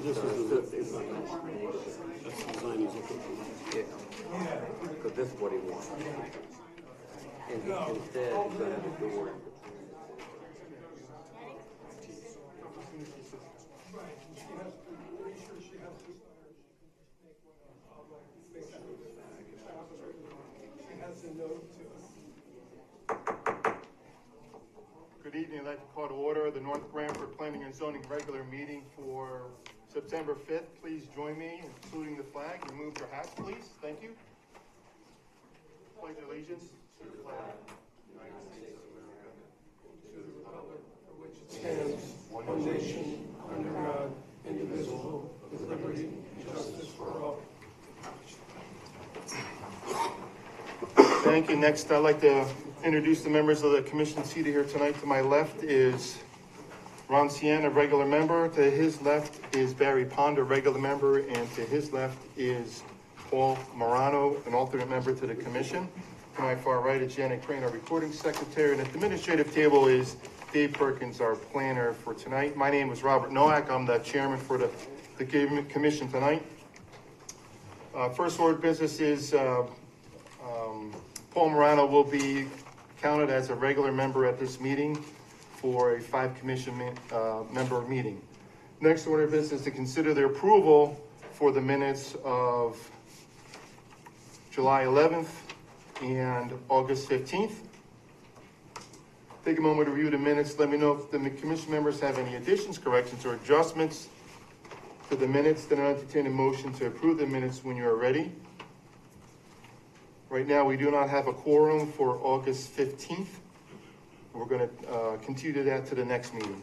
That's the design he's looking for. Yeah, because this is what he wants. And instead, he's going to have a door. Good evening. I'd like to call to order the North Branford Planning and Zoning regular meeting for September 5th. Please join me in saluting the flag. Remove your hats, please. Thank you. Pledge allegiance to the flag of the United States of America, to the republic for which it stands, one nation, under God, indivisible, with liberty and justice for all. Thank you. Next, I'd like to introduce the members of the commission seated here tonight. To my left is Ron Cien, a regular member. To his left is Barry Pond, a regular member. And to his left is Paul Morano, an alternate member to the commission. To my far right is Janet Crane, our recording secretary. And at the administrative table is Dave Perkins, our planner for tonight. My name is Robert Nowak. I'm the chairman for the commission tonight. First order of business is Paul Morano will be counted as a regular member at this meeting for a 5-commission member meeting. Next order of business is to consider the approval for the minutes of July 11th and August 15th. Take a moment to review the minutes. Let me know if the commission members have any additions, corrections, or adjustments to the minutes. Then I'll entertain a motion to approve the minutes when you are ready. Right now, we do not have a quorum for August 15th. We're going to continue that to the next meeting.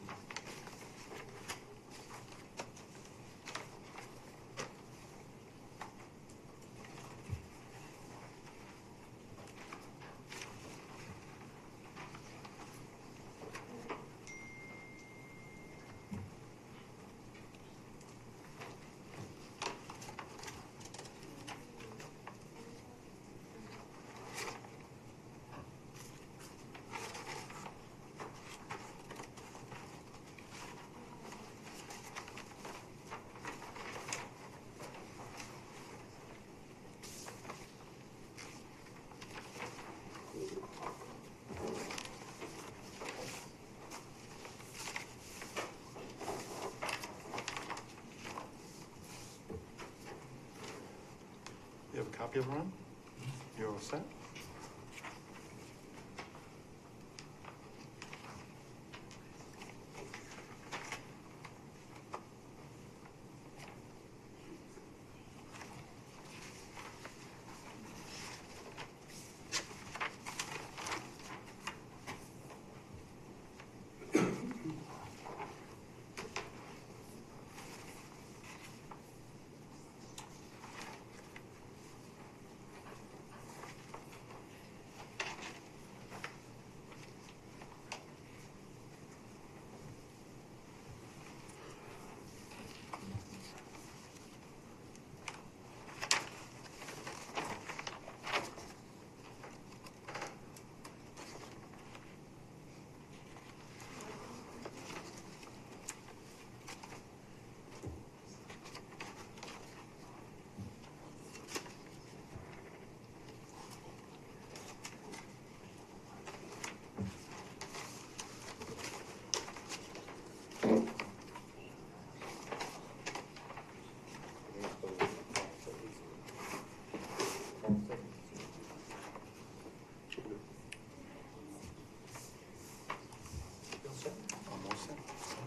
You have a copy of one? You're all set?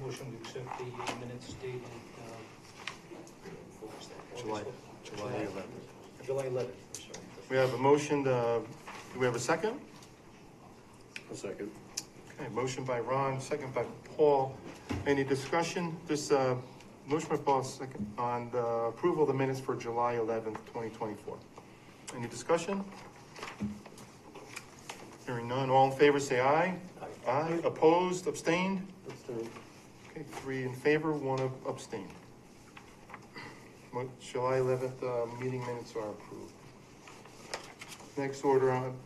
Motion to accept the minutes dated July 11th. July 11th. Sorry. We have a motion. Do we have a second? A second. Okay, motion by Ron, second by Paul. Any discussion? This motion by Paul, second, on the approval of the minutes for July 11th, 2024. Any discussion? Hearing none. All in favor, say aye. Aye. Aye. Opposed? Abstained? Abstain. Okay, 3 in favor, 1 abstained. July 11th meeting minutes are approved. Next order of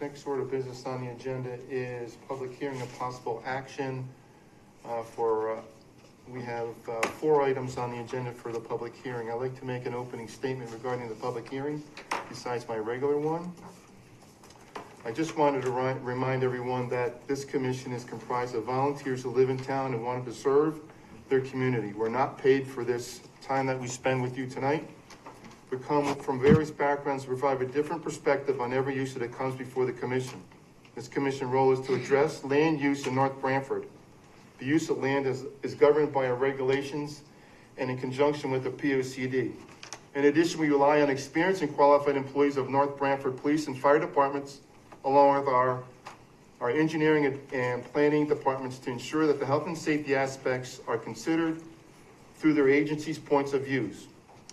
business on the agenda is public hearing of possible action we have 4 items on the agenda for the public hearing. I'd like to make an opening statement regarding the public hearing besides my regular one. I just wanted to remind everyone that this commission is comprised of volunteers who live in town and want to serve their community. We're not paid for this time that we spend with you tonight. We come from various backgrounds to provide a different perspective on every issue that comes before the commission. This commission role is to address land use in North Branford. The use of land is governed by our regulations and in conjunction with the POCD. In addition, we rely on experienced and qualified employees of North Branford Police and Fire Departments, along with our engineering and planning departments to ensure that the health and safety aspects are considered through their agency's points of views.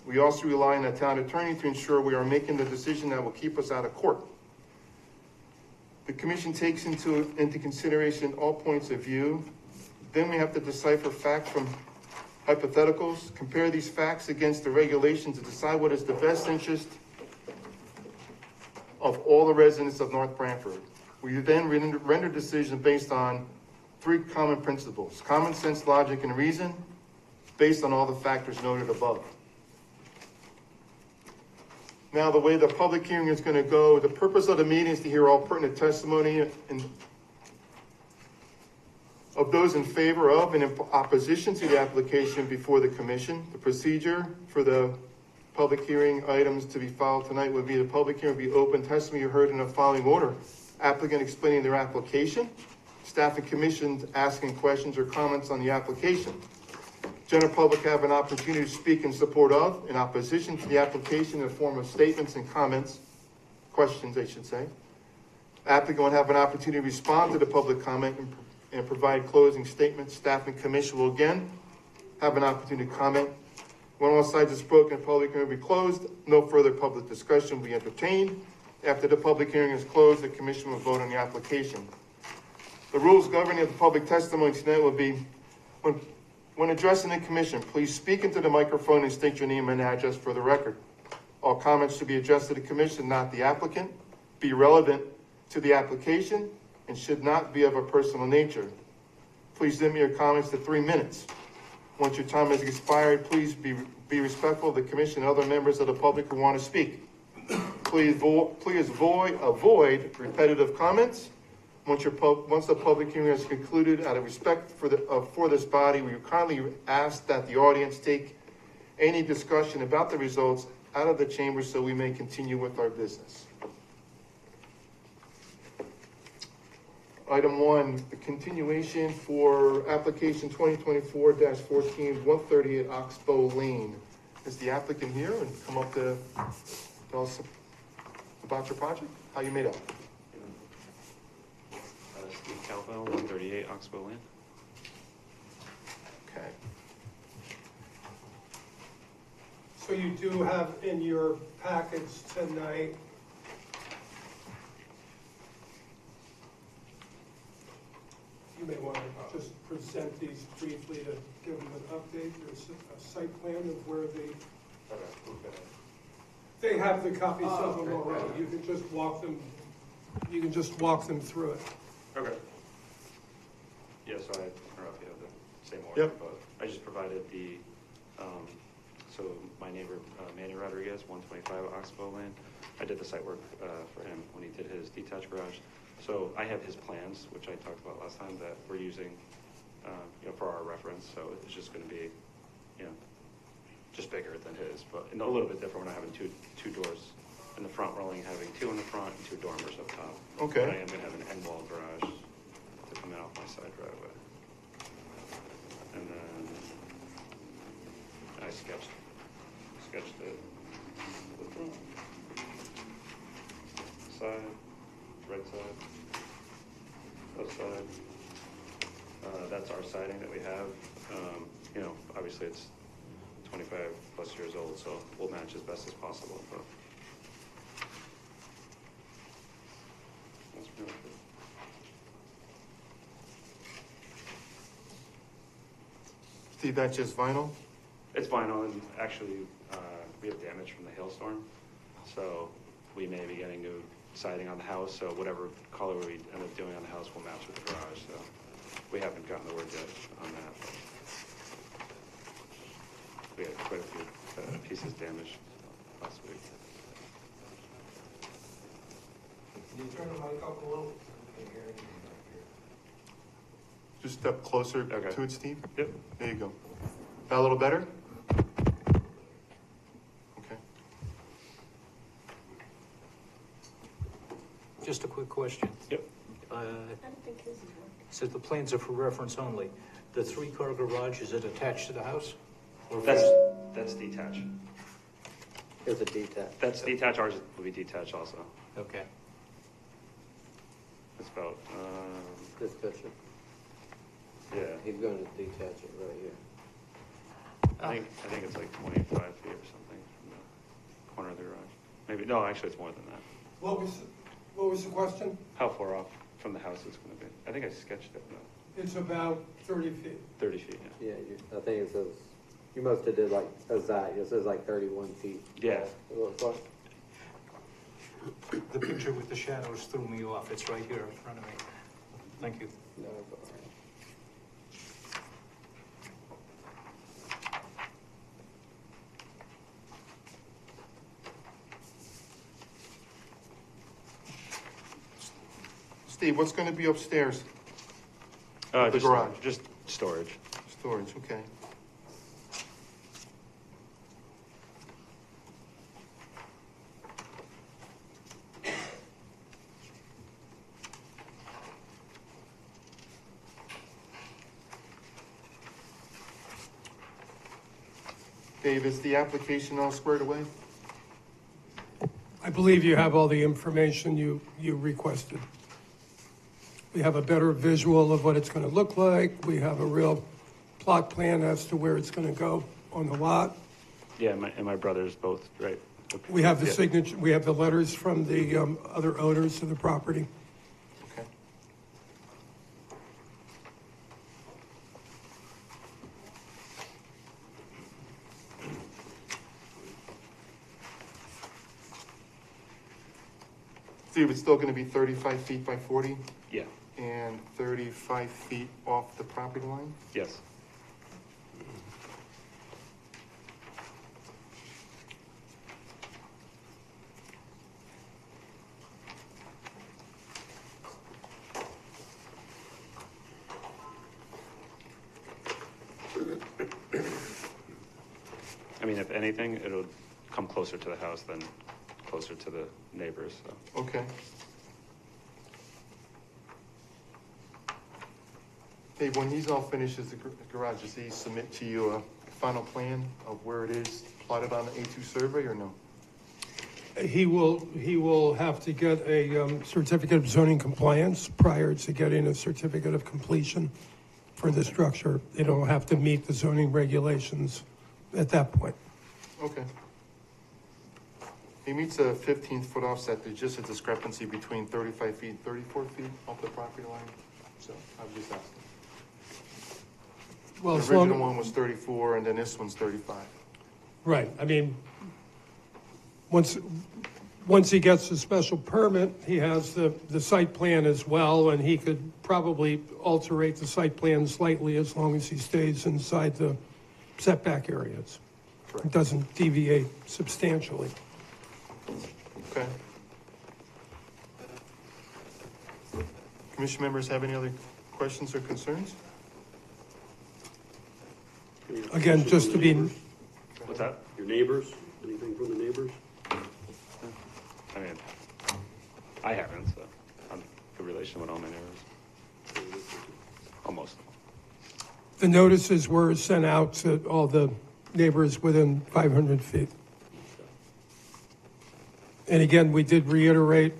We also rely on the town attorney to ensure we are making the decision that will keep us out of court. The commission takes into consideration all points of view. Then we have to decipher facts from hypotheticals, compare these facts against the regulations to decide what is the best interest of all the residents of North Branford. We then render decisions based on 3 common principles: common sense, logic, and reason, based on all the factors noted above. Now, the way the public hearing is going to go, the purpose of the meeting is to hear all pertinent testimony of those in favor of and in opposition to the application before the commission. The procedure for the public hearing items to be filed tonight would be: the public hearing would be open, testimony heard in the following order: applicant explaining their application, staff and commission asking questions or comments on the application. General public have an opportunity to speak in support of, in opposition to the application in the form of statements and comments, questions I should say. Applicant will have an opportunity to respond to the public comment and provide closing statements. Staff and commission will again have an opportunity to comment. When all sides have spoken, the public hearing will be closed. No further public discussion will be entertained. After the public hearing is closed, the commission will vote on the application. The rules governing the public testimony tonight will be: when addressing the commission, please speak into the microphone and state your name and address for the record. All comments should be addressed to the commission, not the applicant, be relevant to the application, and should not be of a personal nature. Please limit your comments to 3 minutes. Once your time has expired, please be respectful of the commission and other members of the public who want to speak. Please avoid repetitive comments. Once the public hearing is concluded, out of respect for this body, we kindly ask that the audience take any discussion about the results out of the chamber so we may continue with our business. Item 1, the continuation for application 2024-14, 138 Oxbow Lane. Is the applicant here and come up to tell us about your project? How you made out? Steve Calvel, 138 Oxbow Lane. Okay. So you do have in your package tonight you may want to just present these briefly to give them an update. There's a site plan of where they have the copies of them already. You can just walk them. You can just walk them through it. Okay. Yeah, so I don't know if you have the same order, Yep. but I just provided the, so my neighbor, Manny Rodriguez, 125 Oxbow Lane. I did the site work for him when he did his detached garage. So I have his plans, which I talked about last time, that we're using, for our reference. So it's just going to be, just bigger than his, but a little bit different. We're not having two doors in the front. We're only having 2 in the front and 2 dormers up top. Okay. But I am going to have an end wall garage to come in off my side driveway. And then I sketched it. The front, side, right side, left side. That's our siding that we have. Obviously it's 25 plus years old, so we'll match as best as possible. But that's pretty much it. Steve, that's just vinyl? It's vinyl, and actually we have damage from the hailstorm, so we may be getting new siding on the house, so whatever color we end up doing on the house will match with the garage, so we haven't gotten the word yet on that. We had quite a few pieces damaged last week. Can you turn the mic up a little? Just step closer Okay. to it, Steve. Yep. There you go. That a little better? Okay. Just a quick question. Yep. So the plans are for reference only. The three-car garage, is it attached to the house? Or That's detached. It's a detached. That's detached, ours will be detached also. Okay. It's about, This picture. yeah, He's gonna detach it right here. I think it's like 25 feet or something from the corner of the garage. Maybe, no, actually it's more than that. What was the question? How far off from the house it's gonna be? I think I sketched it, no, It's about 30 feet. 30 feet, yeah. Yeah, I think it says, you must have did like a zag, it says like 31 feet. Yeah. It looks like. The picture with the shadows threw me off. It's right here in front of me. Thank you. No, it's all right. Steve, what's gonna be upstairs? The Just- garage. Just storage. Storage, okay. Dave, is the application all squared away? I believe you have all the information you requested. We have a better visual of what it's going to look like. We have a real plot plan as to where it's going to go on the lot. Yeah, and my brothers both, right? We have the Yeah. signature, we have the letters from the other owners of the property. Okay. Steve, it's still gonna be 35 feet by 40 Yeah, and 35 feet off the property line? yes. I mean, if anything, it'll come closer to the house than closer to the neighbors, so. Okay. Dave, when he's all finished as the garage, does he submit to you a final plan of where it is plotted on the A2 survey or no? He will have to get a certificate of zoning compliance prior to getting a certificate of completion for the structure. It'll have to meet the zoning regulations at that point. Okay. He meets a 15-foot offset. There's just a discrepancy between 35 feet and 34 feet off the property line. So I was just asking. Well, The as long- original one was 34 and then this one's 35. Right, I mean, once he gets the special permit, he has the site plan as well, and he could probably alterate the site plan slightly as long as he stays inside the setback areas. It Correct. doesn't deviate substantially. Okay. Commission members have any other questions or concerns? Any Again, questions just from to the be, neighbors? What's that? Your neighbors? Anything from the neighbors? I mean, I haven't, so I'm in good relation with all my neighbors. Almost. the notices were sent out to all the neighbors within 500 feet. And again, we did reiterate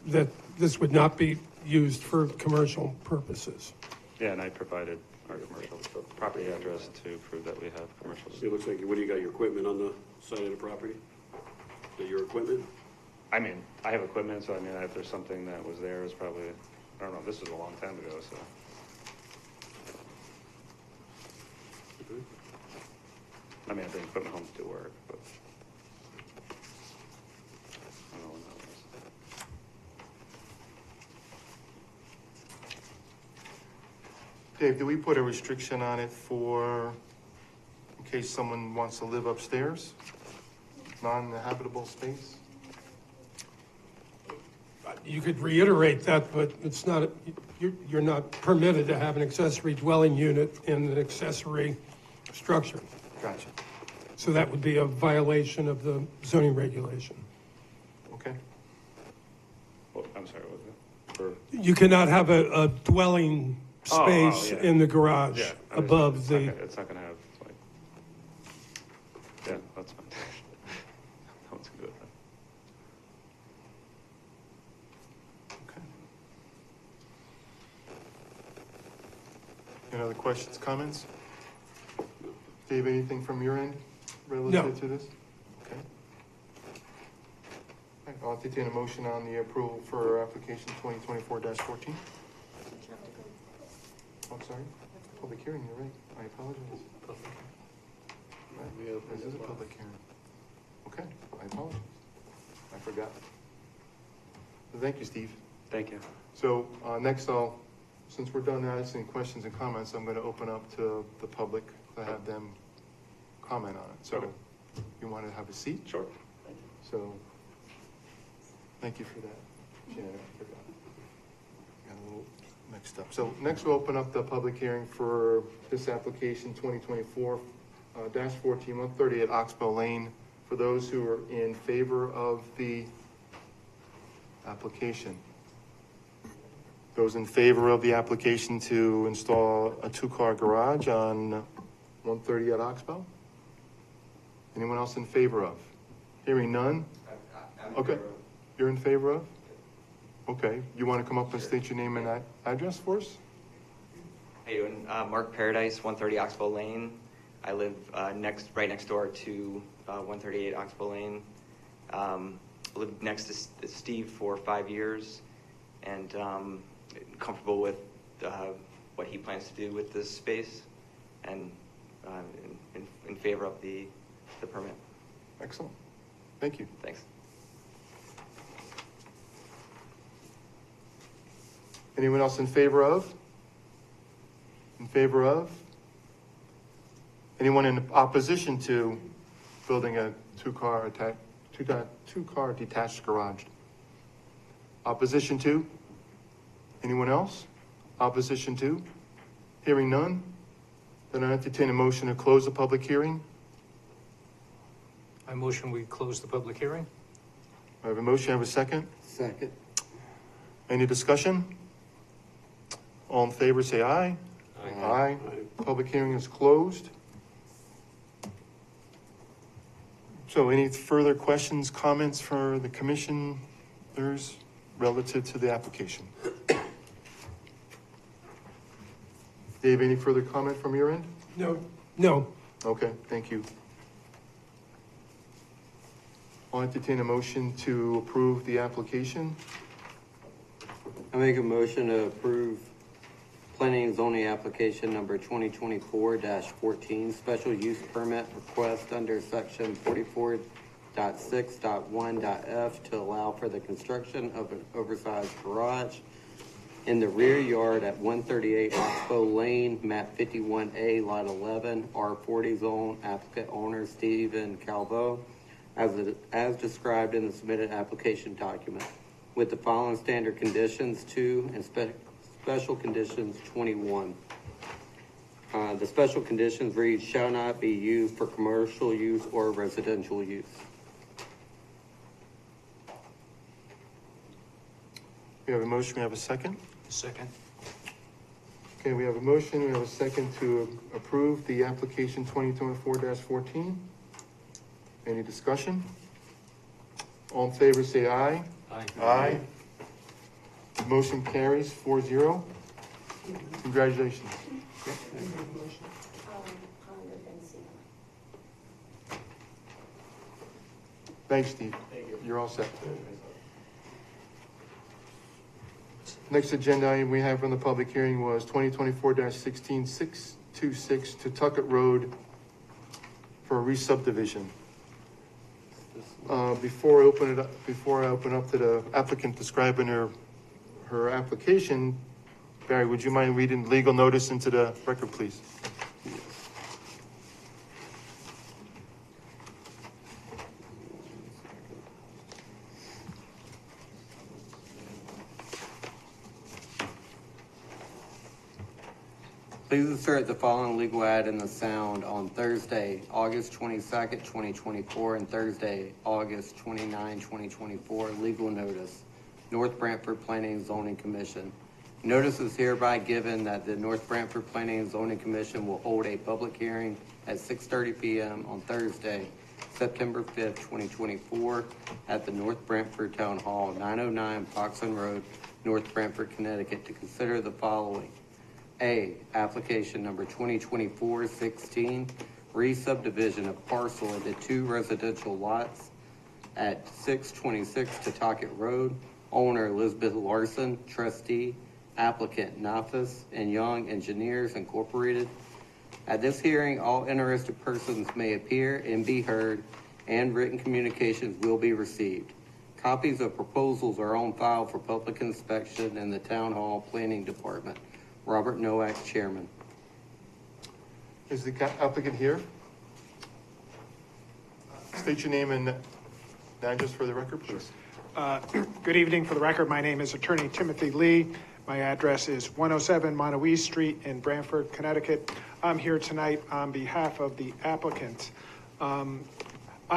that this would not be used for commercial purposes. Yeah, and I provided our commercial property address to prove that we have commercial. It looks like, what do you got, your equipment on the side of the property? Is that your equipment? I mean, I have equipment, so I mean, if there's something that was there, it's probably, I don't know, this was a long time ago, so. Okay. I mean, I bring equipment home to do work, but. I don't know when that was. Dave, do we put a restriction on it for, in case someone wants to live upstairs? Non-habitable space? You could reiterate that, but it's not, you're not permitted to have an accessory dwelling unit in an accessory structure. Gotcha. So that would be a violation of the zoning regulation. Okay. Well, I'm sorry, what was that? For, You cannot have a dwelling space yeah. in the garage yeah. I above understand. the, It's not gonna have, like, yeah, that's fine. That one's good. Okay. Any other questions, comments? Dave, anything from your end relative to this? Okay. All right, I'll entertain a motion on the approval for application 2024-14. I'm sorry, public hearing, you're right, I apologize. Right, this is a public hearing. Okay, I apologize, I forgot. So thank you, Steve. Thank you. So, next since we're done asking questions and comments, I'm gonna open up to the public to have them comment on it. So, Okay. you wanna have a seat? Sure. So, thank you for that, Janet, I forgot. Got a little mixed up. So next we'll open up the public hearing for this application, 2024-14, 138 Oxbow Lane. For those who are in favor of the application. Those in favor of the application to install a two-car garage on 130 at Oxbow? Anyone else in favor of? Hearing none? Okay, you're in favor of? Okay, you want to come up and state your name and address for us? How you doing? Mark Paradise, 130 Oxbow Lane. I live right next door to 138 Oxbow Lane. Lived next to Steve for 5 years, and comfortable with what he plans to do with this space, and in favor of the permit. Excellent, thank you. Thanks. Anyone else in favor of? In favor of? Anyone in opposition to building a two-car detached garage? Opposition to? Anyone else? Opposition to? Hearing none? Then I entertain a motion to close the public hearing. I motion we close the public hearing. I have a motion, I have a second. Second. Any discussion? All in favor, say aye. Aye. Aye. Public hearing is closed. So any further questions, comments for the commissioners relative to the application? Dave, any further comment from your end? no. Okay, thank you. I'll entertain a motion to approve the application. I make a motion to approve planning and zoning application number 2024-14, special use permit request under section 44.6.1.f to allow for the construction of an oversized garage in the rear yard at 138 Oxbow Lane, map 51A, lot 11, R40 zone, applicant owner Stephen Calvo, as described in the submitted application document, with the following standard conditions 2 and special conditions 21. The special conditions read, shall not be used for commercial use or residential use. We have a motion, we have a second. Second. Okay, we have a motion, we have a second to approve the application 2024-14. Any discussion? All in favor, say aye. Aye. Aye. Motion carries 4-0. Congratulations. Thanks, Steve. You're all set. Next agenda item we have from the public hearing was 2024-16-626 to Tuckett Road for a re-subdivision. Before I open up to the applicant describing her application, Barry, would you mind reading legal notice into the record, please? Please insert the following legal ad in the Sound on Thursday, August 22nd, 2024, and Thursday, August 29, 2024. Legal notice, North Branford Planning and Zoning Commission. Notice is hereby given that the North Branford Planning and Zoning Commission will hold a public hearing at 6:30 p.m. on Thursday, September 5th, 2024, at the North Branford Town Hall, 909 Foxen Road, North Branford, Connecticut, to consider the following. A, application number 2024-16, re-subdivision of parcel into 2 residential lots at 626 Pawtucket Road, owner Elizabeth Larson, trustee, applicant Nafis and Young Engineers Incorporated. At this hearing, all interested persons may appear and be heard, and written communications will be received. Copies of proposals are on file for public inspection in the Town Hall Planning Department. Robert Nowak, Chairman. Is the applicant here? State your name and address for the record, please. Good evening. For the record, my name is Attorney Timothy Lee. My address is 107 Montauk Street in Branford, Connecticut. I'm here tonight on behalf of the applicant. I'm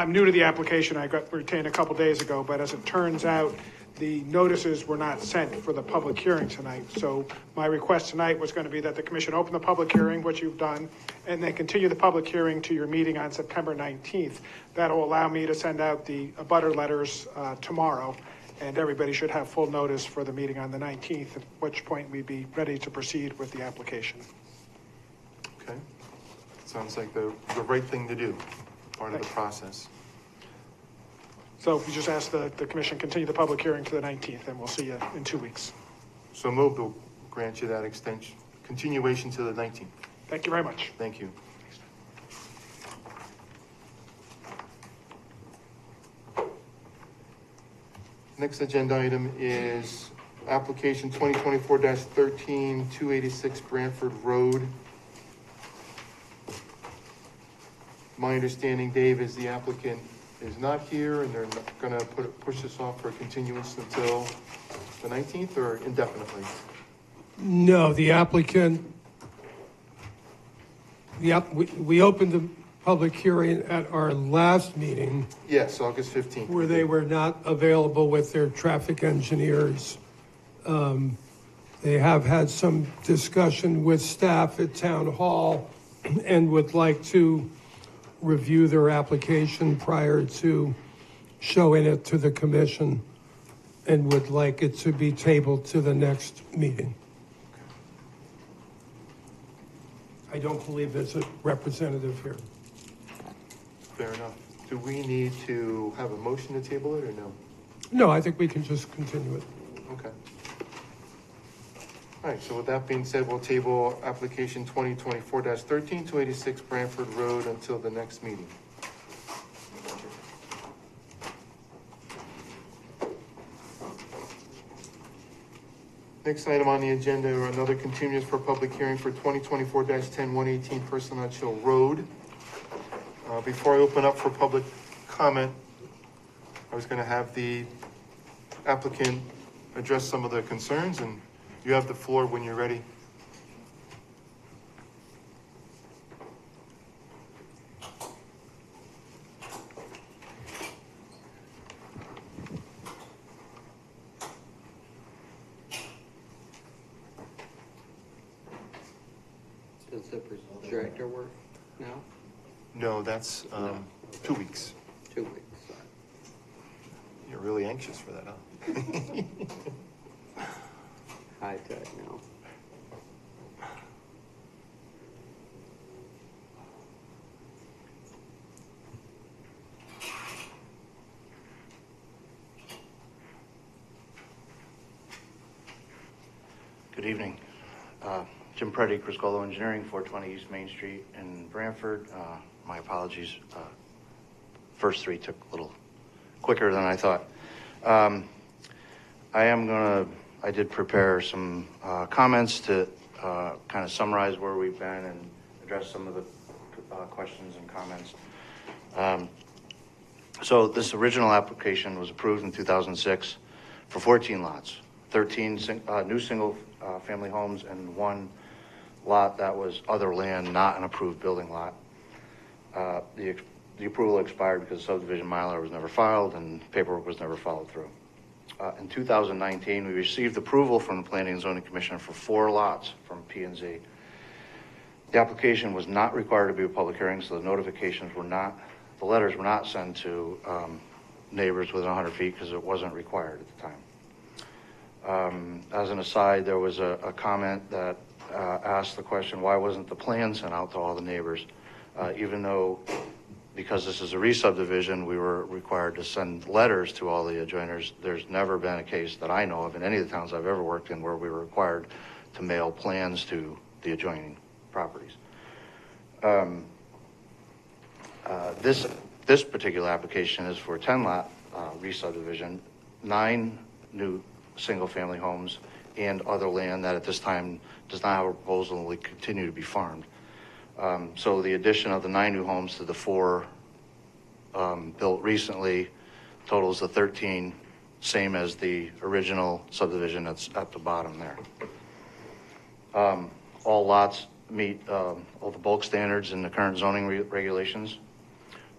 new to the application. I got retained a couple days ago, but as it turns out, the notices were not sent for the public hearing tonight. So my request tonight was going to be that the commission open the public hearing, which you've done, and then continue the public hearing to your meeting on September 19th. That'll allow me to send out the abutter letters tomorrow, and everybody should have full notice for the meeting on the 19th, at which point we'd be ready to proceed with the application. Okay. Sounds like the right thing to do, part of the process. So if you just ask the commission continue the public hearing to the 19th, and we'll see you in 2 weeks. So moved will grant you that extension, continuation to the 19th. Thank you very much. Thank you. Next agenda item is application 2024-13, 286 Branford Road. My understanding, Dave, is the applicant is not here, and they're not gonna push this off for a continuance until the 19th or indefinitely? No, the applicant, we opened the public hearing at our last meeting Yes, August 15th. where they were not available with their traffic engineers. They have had some discussion with staff at Town Hall and would like to review their application prior to showing it to the commission, and would like it to be tabled to the next meeting. I don't believe there's a representative here. Fair enough. Do we need to have a motion to table it or no? No, I think we can just continue it. Okay. All right, so with that being said, we'll table application 2024-13, 286 Branford Road until the next meeting. Next item on the agenda are another continuance for public hearing for 2024-10, 118 Personal Hill Road. Before I open up for public comment, I was going to have the applicant address some of the concerns, and you have the floor when you're ready. Does the projector work now? No, that's 2 weeks. 2 weeks. You're really anxious for that, huh? High tech now. Good evening. Jim Preddy, Criscolo Engineering, 420 East Main Street in Branford. My apologies. First three took a little quicker than I thought. I am going to I did prepare some comments to kind of summarize where we've been and address some of the questions and comments. So this original application was approved in 2006 for 14 lots, 13 new single family homes, and 1 lot that was other land, not an approved building lot. The approval expired because the subdivision Mylar was never filed and paperwork was never followed through. In 2019, we received approval from the Planning and Zoning Commission for 4 lots from P&Z. The application was not required to be a public hearing, so the notifications were not, the letters were not sent to neighbors within 100 feet because it wasn't required at the time. As an aside, there was a comment that asked the question, why wasn't the plan sent out to all the neighbors? Even though, because this is a re-subdivision, we were required to send letters to all the adjoiners. There's never been a case that I know of in any of the towns I've ever worked in where we were required to mail plans to the adjoining properties. This particular application is for a 10-lot re-subdivision, 9 new single-family homes, and other land that at this time does not have a proposal and will continue to be farmed. So the addition of the 9 new homes to the 4 built recently totals the 13, same as the original subdivision that's at the bottom there. All lots meet all the bulk standards in the current zoning regulations.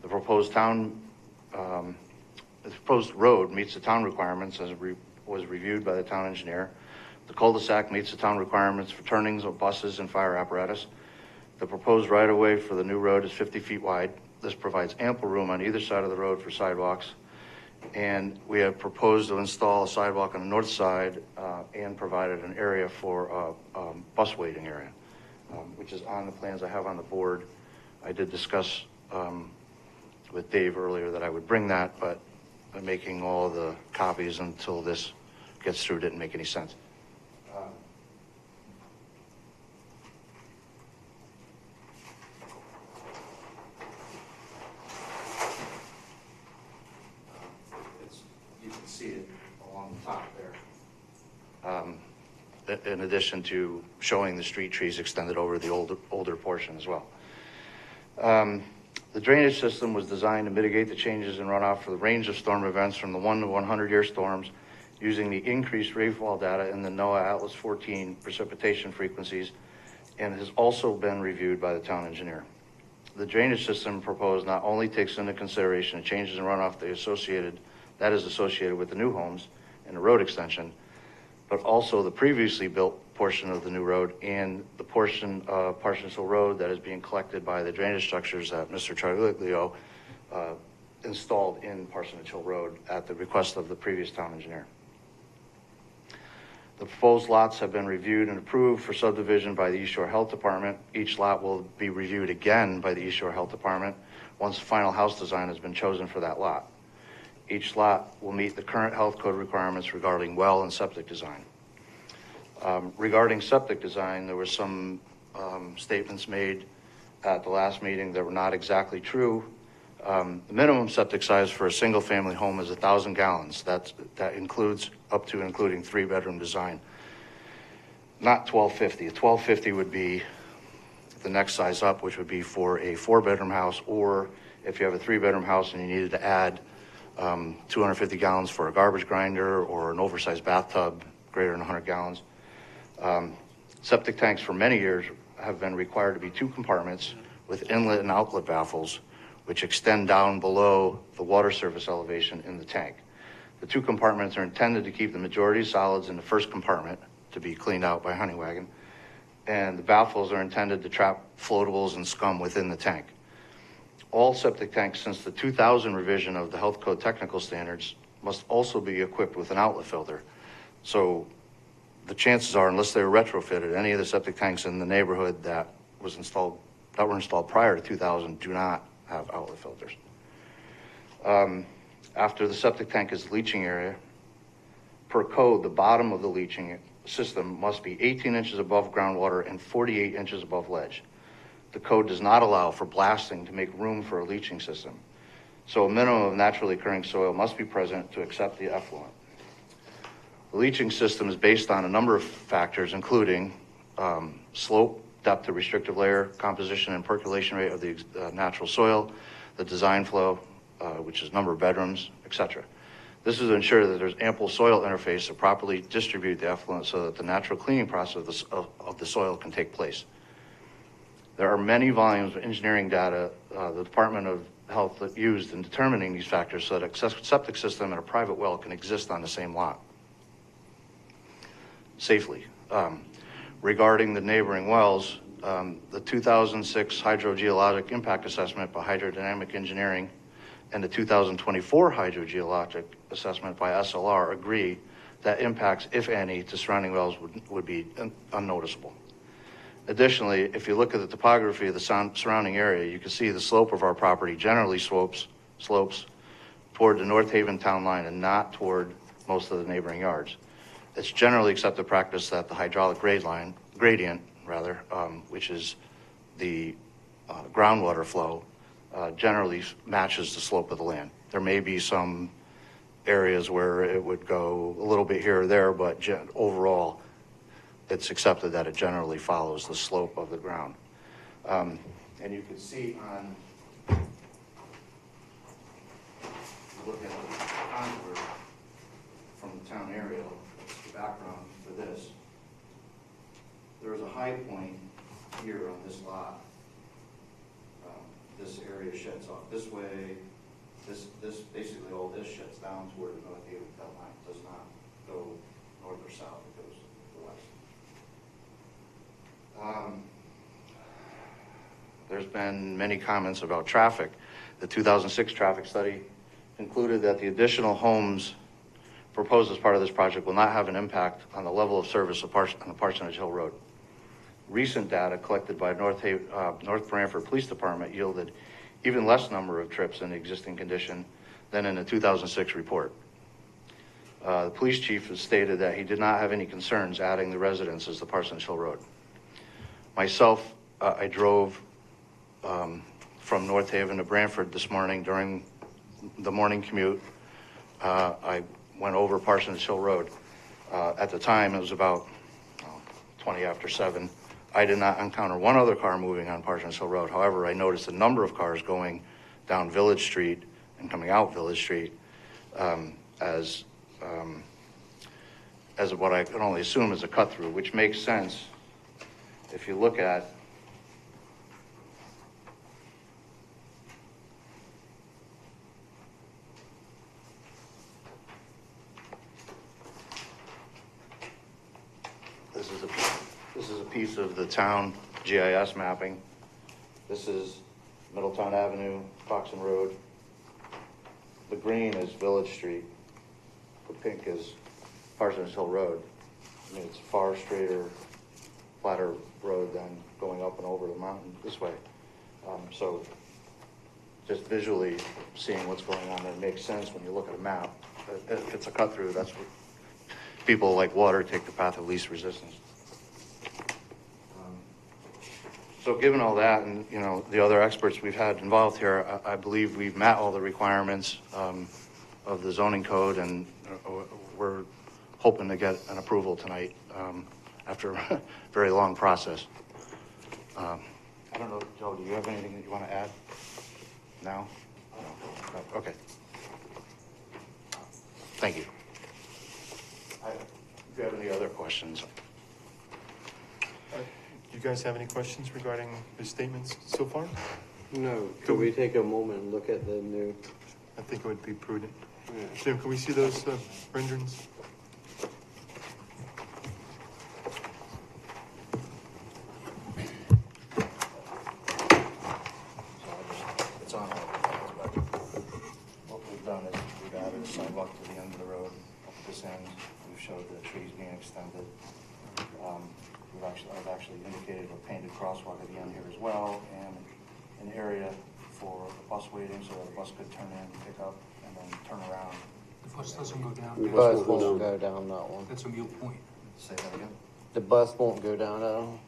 The proposed road meets the town requirements as was reviewed by the town engineer. The cul-de-sac meets the town requirements for turnings of buses and fire apparatus. The proposed right-of-way for the new road is 50 feet wide. This provides ample room on either side of the road for sidewalks. And we have proposed to install a sidewalk on the north side and provided an area for a bus waiting area, which is on the plans I have on the board. I did discuss with Dave earlier that I would bring that, but making all the copies until this gets through didn't make any sense. You can see it along the top there. In addition to showing the street trees extended over the older portion as well. The drainage system was designed to mitigate the changes in runoff for the range of storm events from the 1 to 100-year storms using the increased rainfall data in the NOAA Atlas 14 precipitation frequencies, and has also been reviewed by the town engineer. The drainage system proposed not only takes into consideration the changes in runoff that is associated with the new homes and the road extension, but also the previously built portion of the new road and the portion of Parsons Hill Road that is being collected by the drainage structures that Mr. Triglio installed in Parsonage Hill Road at the request of the previous town engineer. The proposed lots have been reviewed and approved for subdivision by the East Shore Health Department. Each lot will be reviewed again by the East Shore Health Department once the final house design has been chosen for that lot. Each lot will meet the current health code requirements regarding well and septic design. Regarding septic design, there were some statements made at the last meeting that were not exactly true. The minimum septic size for a single family home is 1,000 gallons. That includes up to including 3-bedroom design. Not 1,250. A 1,250 would be the next size up, which would be for a 4-bedroom house, or if you have a 3-bedroom house and you needed to add 250 gallons for a garbage grinder or an oversized bathtub greater than 100 gallons. Septic tanks for many years have been required to be 2 compartments with inlet and outlet baffles, which extend down below the water surface elevation in the tank. The 2 compartments are intended to keep the majority of solids in the first compartment to be cleaned out by honey wagon, and the baffles are intended to trap floatables and scum within the tank. All septic tanks since the 2000 revision of the Health Code technical standards must also be equipped with an outlet filter. So the chances are, unless they were retrofitted, any of the septic tanks in the neighborhood that were installed prior to 2000 do not have outlet filters. After the septic tank is the leaching area, per code, the bottom of the leaching system must be 18 inches above groundwater and 48 inches above ledge. The code does not allow for blasting to make room for a leaching system. So a minimum of naturally occurring soil must be present to accept the effluent. The leaching system is based on a number of factors, including slope, depth to restrictive layer, composition and percolation rate of the natural soil, the design flow, which is number of bedrooms, etc. This is to ensure that there's ample soil interface to properly distribute the effluent so that the natural cleaning process of the soil can take place. There are many volumes of engineering data the Department of Health used in determining these factors so that a septic system and a private well can exist on the same lot safely. Regarding the neighboring wells, the 2006 hydrogeologic impact assessment by hydrodynamic engineering and the 2024 hydrogeologic assessment by SLR agree that impacts, if any, to surrounding wells would be unnoticeable. Additionally, if you look at the topography of the surrounding area, you can see the slope of our property generally slopes toward the North Haven town line and not toward most of the neighboring yards. It's generally accepted practice that the hydraulic gradient, which is the groundwater flow, generally matches the slope of the land. There may be some areas where it would go a little bit here or there, but overall, it's accepted that it generally follows the slope of the ground. And you can see on, look at the contour from the town aerial, the background for this. There's a high point here on this lot. This area sheds off this way. This basically all this sheds down toward the North Haven belt line. It does not go north or south. It goes to the west. There's been many comments about traffic. The 2006 traffic study concluded that the additional homes proposed as part of this project will not have an impact on the level of service on the Parsonage Hill Road. Recent data collected by North Branford Police Department yielded even less number of trips in the existing condition than in the 2006 report. The police chief has stated that he did not have any concerns adding the residences to Parsonage Hill Road. Myself, I drove from North Haven to Branford this morning during the morning commute. I went over Parsonage Hill Road. At the time, it was about 20 after 7. I did not encounter one other car moving on Parsonage Hill Road. However, I noticed a number of cars going down Village Street and coming out Village Street as what I can only assume is a cut through, which makes sense if you look at this is a piece of the town GIS mapping. This is Middletown Avenue, Foxen Road. The green is Village Street. The pink is Parsonage Hill Road. I mean, it's a far straighter, flatter road than going up and over the mountain this way. So just visually seeing what's going on there makes sense when you look at a map. If it's a cut through, that's what people like water take the path of least resistance. So given all that and, you know, the other experts we've had involved here, I believe we've met all the requirements of the zoning code, and we're hoping to get an approval tonight after a very long process. I don't know, Joe, do you have anything that you want to add now? No. Okay. Thank you. If you have any other questions. You guys have any questions regarding the statements so far? No, could we take a moment and look at the new? I think it would be prudent. Yeah. Jim, can we see those renderings? It's on but what we've done is we've added a sidewalk to the end of the road. Up at this end, we've showed the trees being extended. I've actually indicated a painted crosswalk at the end here as well, and an area for the bus waiting so that the bus could turn in, pick up, and then turn around. The bus doesn't go down. The bus won't go down that one. That's a mute point. Say that again? The bus won't go down that one.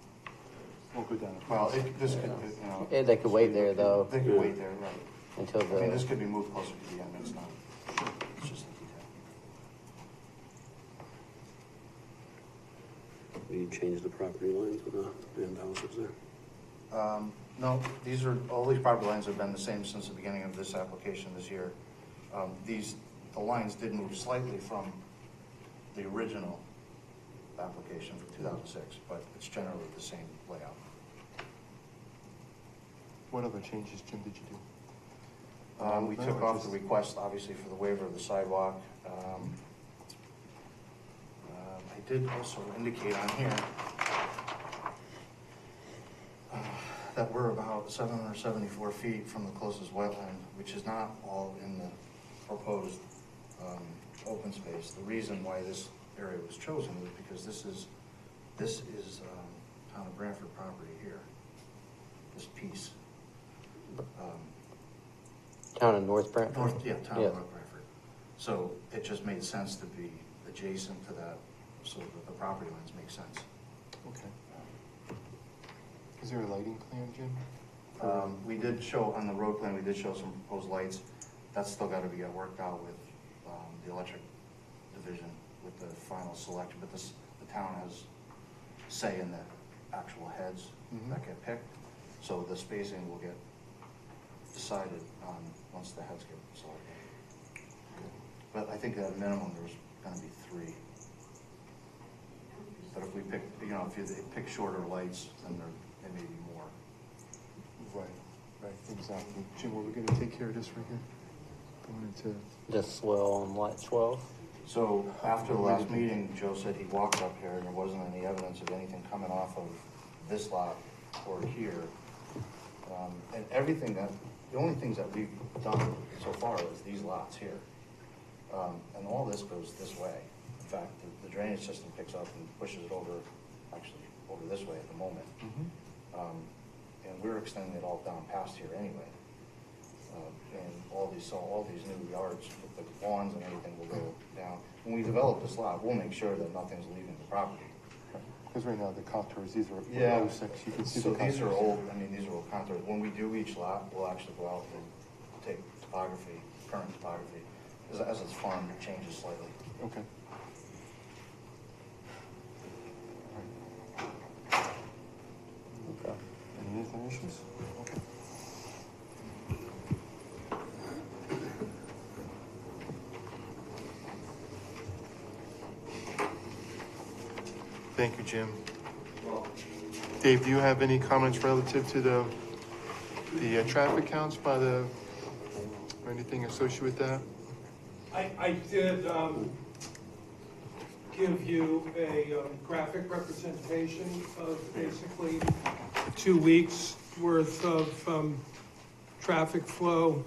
Won't go down. Well, this could, you know. Yeah, they could wait there though. They could wait there, right. Until I mean, this the, could be moved closer to the end, it's not, it's just a You changed the property lines of the end houses there? No, all these property lines have been the same since the beginning of this application this year. The lines did move slightly from the original application from 2006, but it's generally the same layout. What other changes, Jim, did you do? We took off the request, obviously, for the waiver of the sidewalk. I did also indicate on here that we're about 774 feet from the closest wetland, which is not all in the proposed open space. The reason why this area was chosen was because this is town of Branford property here, this piece. Town of North Branford? Town of Yes. North Branford. So it just made sense to be adjacent to that, so that the property lines make sense. Okay. Is there a lighting plan, Jim? We did show, on the road plan, we did show some proposed lights. That's still got to be worked out with the electric division with the final selection, but the town has say in the actual heads that get picked. So the spacing will get decided on once the heads get selected. But I think at a minimum there's going to be 3. But if we pick, if you pick shorter lights, then there may be more. Right, exactly. Jim, were we gonna take care of this right here? Going into, The swell on lot 12? So after the last meeting, Joe said he walked up here and there wasn't any evidence of anything coming off of this lot or here. And the only things that we've done so far is these lots here. And all this goes this way. In fact, the drainage system picks up and pushes it over this way at the moment. And we're extending it all down past here anyway. And all these new yards with the lawns and everything will go down. When we develop this lot, we'll make sure that nothing's leaving the property. because right now the contours, these are Yeah. 06, you can see the So contours. these are old, these are old contours. When we do each lot, we'll actually go out and take topography, current topography. As it's farmed, it changes slightly. Okay. Okay. Any other issues? Okay. Thank you, Jim. Dave, do you have any comments relative to the traffic counts by or anything associated with that? I did give you a graphic representation of basically 2 weeks' worth of traffic flow.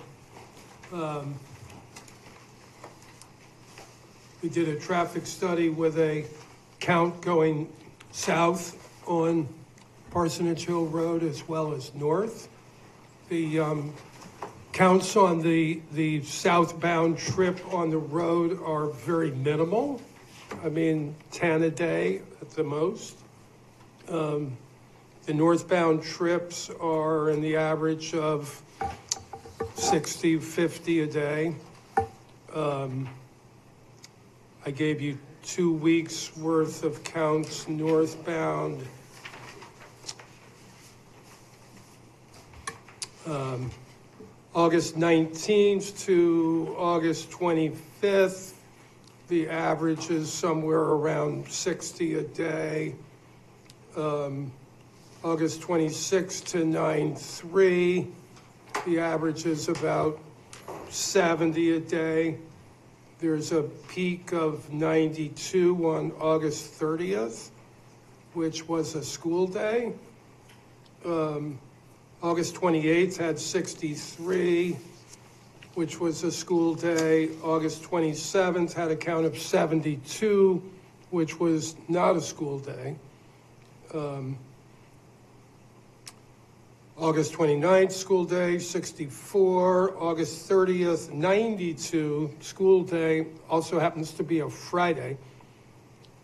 We did a traffic study with a count going south on Parsonage Hill Road as well as north. The counts on the southbound trip on the road are very minimal. 10 a day at the most. The northbound trips are in the average of 60, 50 a day. I gave you 2 weeks worth of counts northbound. August 19th to August 25th, the average is somewhere around 60 a day. August 26th to 9/3, the average is about 70 a day. There's a peak of 92 on August 30th, which was a school day. August 28th had 63, which was a school day. August 27th had a count of 72, which was not a school day. August 29th, school day, 64. August 30th, 92, school day, also happens to be a Friday.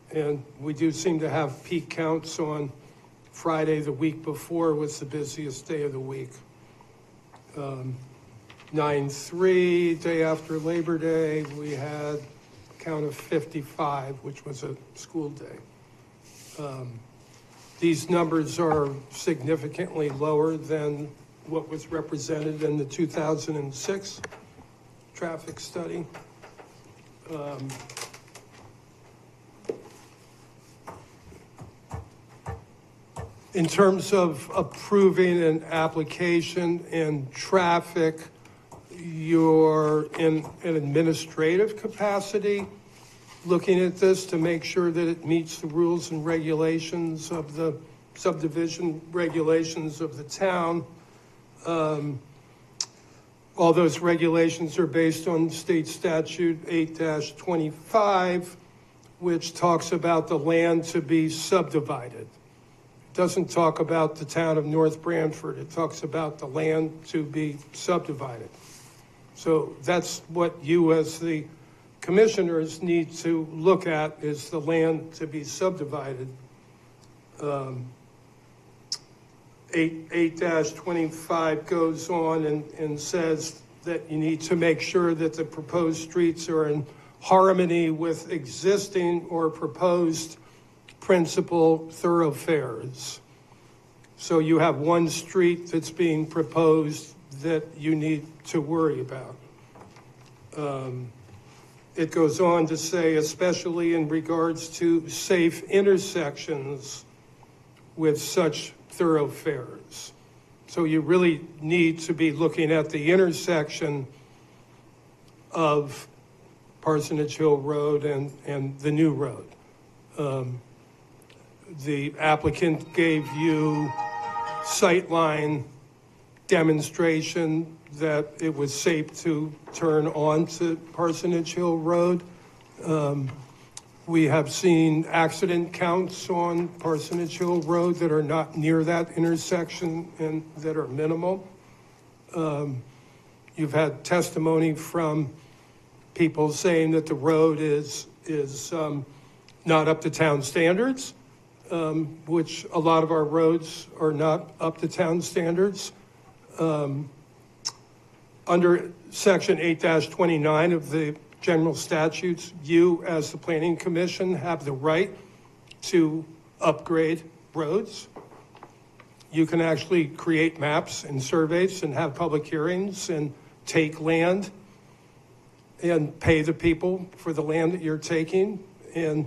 And we do seem to have peak counts on Friday. The week before was the busiest day of the week. 9/3, day after Labor Day, we had a count of 55, which was a school day. These numbers are significantly lower than what was represented in the 2006 traffic study. In terms of approving an application in traffic, you're in an administrative capacity looking at this to make sure that it meets the rules and regulations of the subdivision regulations of the town. All those regulations are based on state statute 8-25, which talks about the land to be subdivided. It doesn't talk about the town of North Branford. It talks about the land to be subdivided. So that's what you as the commissioners need to look at, is the land to be subdivided. 8-25 goes on and says that you need to make sure that the proposed streets are in harmony with existing or proposed principal thoroughfares. So you have one street that's being proposed that you need to worry about. It goes on to say, especially in regards to safe intersections with such thoroughfares. So you really need to be looking at the intersection of Parsonage Hill Road and the new road. The applicant gave you sightline demonstration that it was safe to turn onto Parsonage Hill Road. We have seen accident counts on Parsonage Hill Road that are not near that intersection and that are minimal. You've had testimony from people saying that the road is not up to town standards, which a lot of our roads are not up to town standards. Under section 8-29 of the general statutes, you as the Planning Commission have the right to upgrade roads. You can actually create maps and surveys and have public hearings and take land and pay the people for the land that you're taking and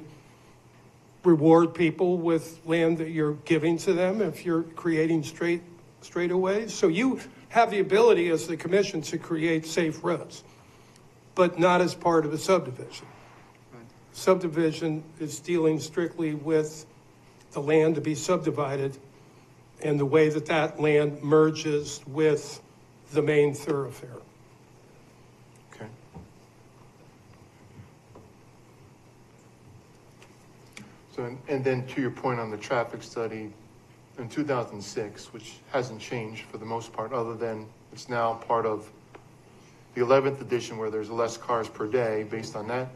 reward people with land that you're giving to them if you're creating straightaways. So you have the ability as the commission to create safe roads, but not as part of a subdivision. Right. Subdivision is dealing strictly with the land to be subdivided and the way that that land merges with the main thoroughfare. Okay. So, and then to your point on the traffic study, in 2006, which hasn't changed for the most part, other than it's now part of the 11th edition where there's less cars per day based on that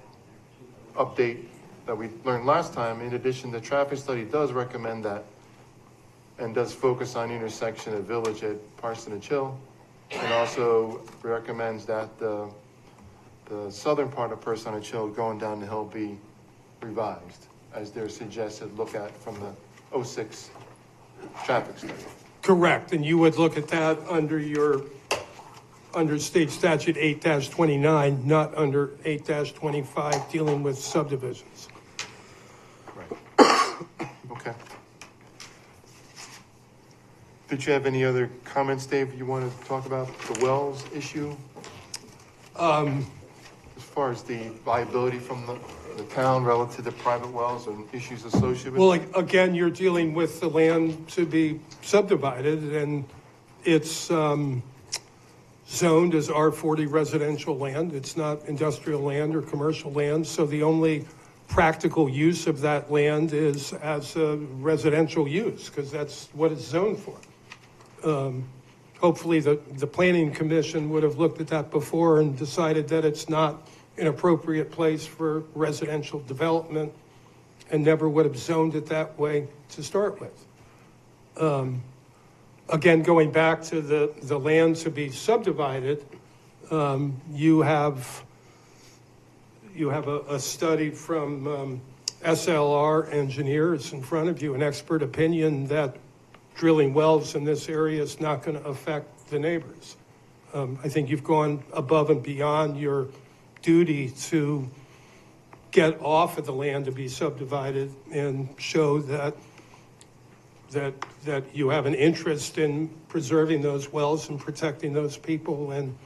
update that we learned last time. In addition, the traffic study does recommend that and does focus on intersection of Village at Parsonage Hill, and also recommends that the southern part of Parsonage Hill going down the hill be revised, as they're suggested look at from the 06 traffic study. Correct, and you would look at that under state statute 8-29, not under 8-25 dealing with subdivisions. Right. Okay. Did you have any other comments, Dave, you want to talk about the wells issue? As far as the liability from the town relative to private wells and issues associated with Well, again, you're dealing with the land to be subdivided, and it's zoned as R40 residential land. It's not industrial land or commercial land, so the only practical use of that land is as a residential use, because that's what it's zoned for. Hopefully the Planning Commission would have looked at that before and decided that it's not an appropriate place for residential development and never would have zoned it that way to start with. Again, going back to the land to be subdivided, you have a study from SLR engineers in front of you, an expert opinion that drilling wells in this area is not going to affect the neighbors. I think you've gone above and beyond your duty to get off of the land to be subdivided and show that you have an interest in preserving those wells and protecting those people, and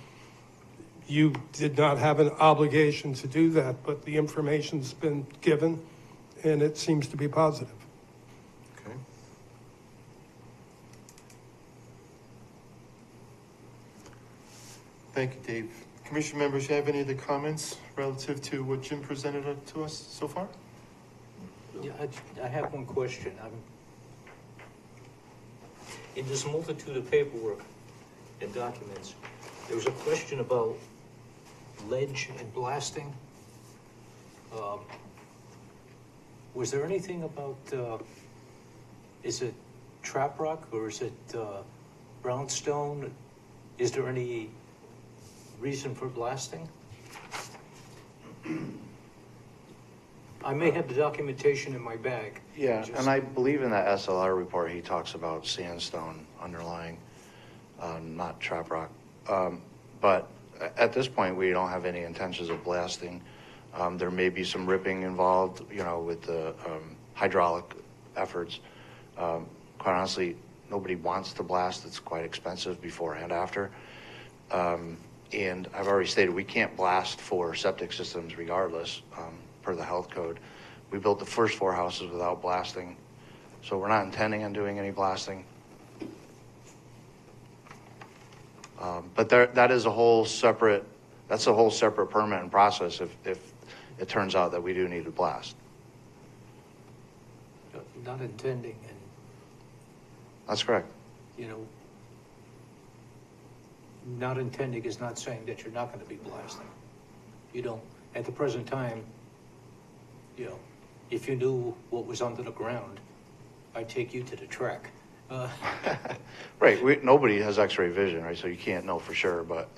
you did not have an obligation to do that, but the information's been given, and it seems to be positive. Okay. Thank you, Dave. Commission members, you have any other comments relative to what Jim presented to us so far? Yeah, I have one question. In this multitude of paperwork and documents, there was a question about ledge and blasting. Was there anything about, is it trap rock or is it brownstone? Is there any reason for blasting? I may have the documentation in my bag. Yeah, and I believe in that SLR report, he talks about sandstone underlying, not trap rock. But at this point, we don't have any intentions of blasting. There may be some ripping involved, with the hydraulic efforts. Quite honestly, nobody wants to blast. It's quite expensive before and after. And I've already stated we can't blast for septic systems regardless, per the health code. We built the first 4 houses without blasting, so we're not intending on doing any blasting. But that is a whole separate permit and process if it turns out that we do need to blast. Not intending, and That's correct. Not intending is not saying that you're not going to be blasting. You don't, at the present time, if you knew what was under the ground, I'd take you to the track. Right, nobody has x-ray vision, right, so you can't know for sure, but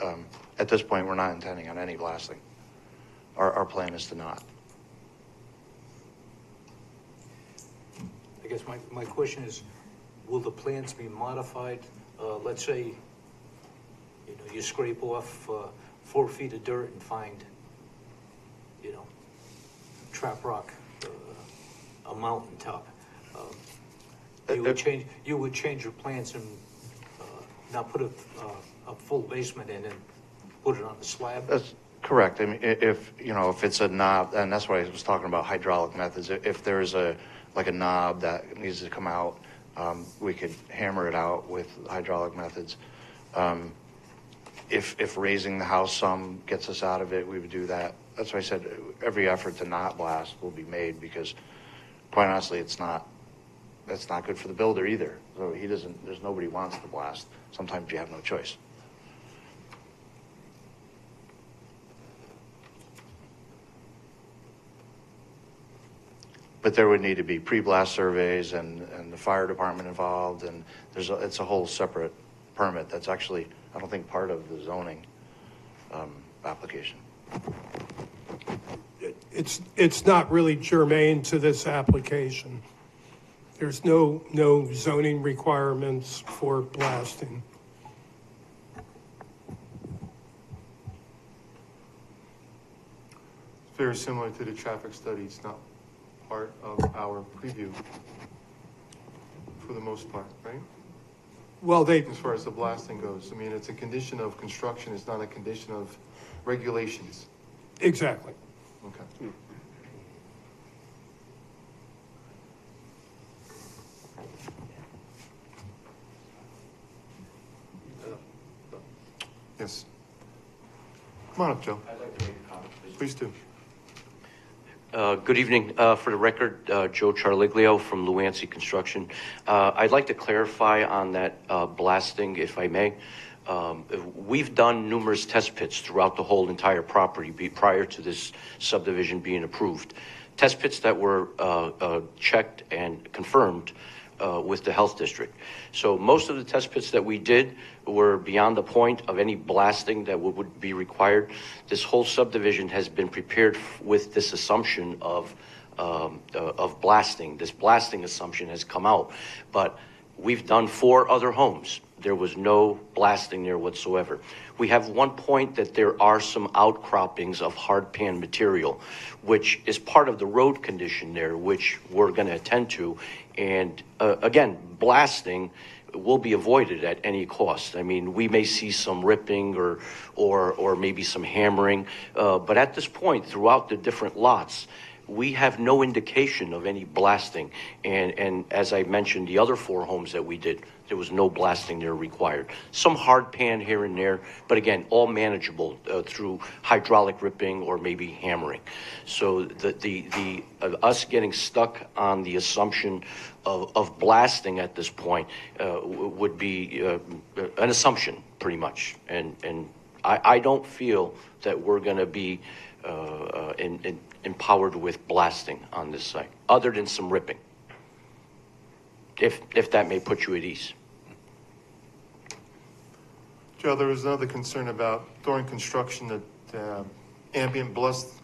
at this point, we're not intending on any blasting. Our plan is to not. I guess my question is, will the plans be modified? Let's say, you scrape off 4 feet of dirt and find, trap rock, a mountaintop. You would change your plans and not put a full basement in and put it on the slab? That's correct. I mean, if it's a knob, and that's why I was talking about hydraulic methods. If there's a knob that needs to come out, we could hammer it out with hydraulic methods. If raising the house some gets us out of it, we would do that. That's why I said every effort to not blast will be made, because quite honestly, that's not good for the builder either. So there's nobody wants to blast. Sometimes you have no choice. But there would need to be pre-blast surveys and the fire department involved, and it's a whole separate permit that's actually, I don't think, part of the zoning application. It's not really germane to this application. There's no zoning requirements for blasting. It's very similar to the traffic study. It's not part of our preview for the most part, right? Well, As far as the blasting goes, I mean, it's a condition of construction. It's not a condition of regulations. exactly. Okay. Yes. Come on up, Joe. I'd like to make a comment, please. Please do. Good evening. For the record, Joe Charliglio from Luancy Construction. I'd like to clarify on that blasting, if I may. We've done numerous test pits throughout the whole entire property prior to this subdivision being approved. Test pits that were checked and confirmed with the health district. So most of the test pits that we did were beyond the point of any blasting that would be required. This whole subdivision has been prepared with this assumption of of blasting. This blasting assumption has come out, but we've done 4 other homes. There was no blasting there whatsoever. We have one point that there are some outcroppings of hard pan material, which is part of the road condition there, which we're going to attend to. And again, blasting will be avoided at any cost. I mean, we may see some ripping or maybe some hammering, but at this point, throughout the different lots, we have no indication of any blasting. And as I mentioned, the other 4 homes that we did, there was no blasting there required. Some hard pan here and there, but again, all manageable through hydraulic ripping or maybe hammering. So the us getting stuck on the assumption of blasting at this point would be an assumption, pretty much. And I don't feel that we're going to be empowered with blasting on this site, other than some ripping, if that may put you at ease. Joe, there was another concern about during construction that ambient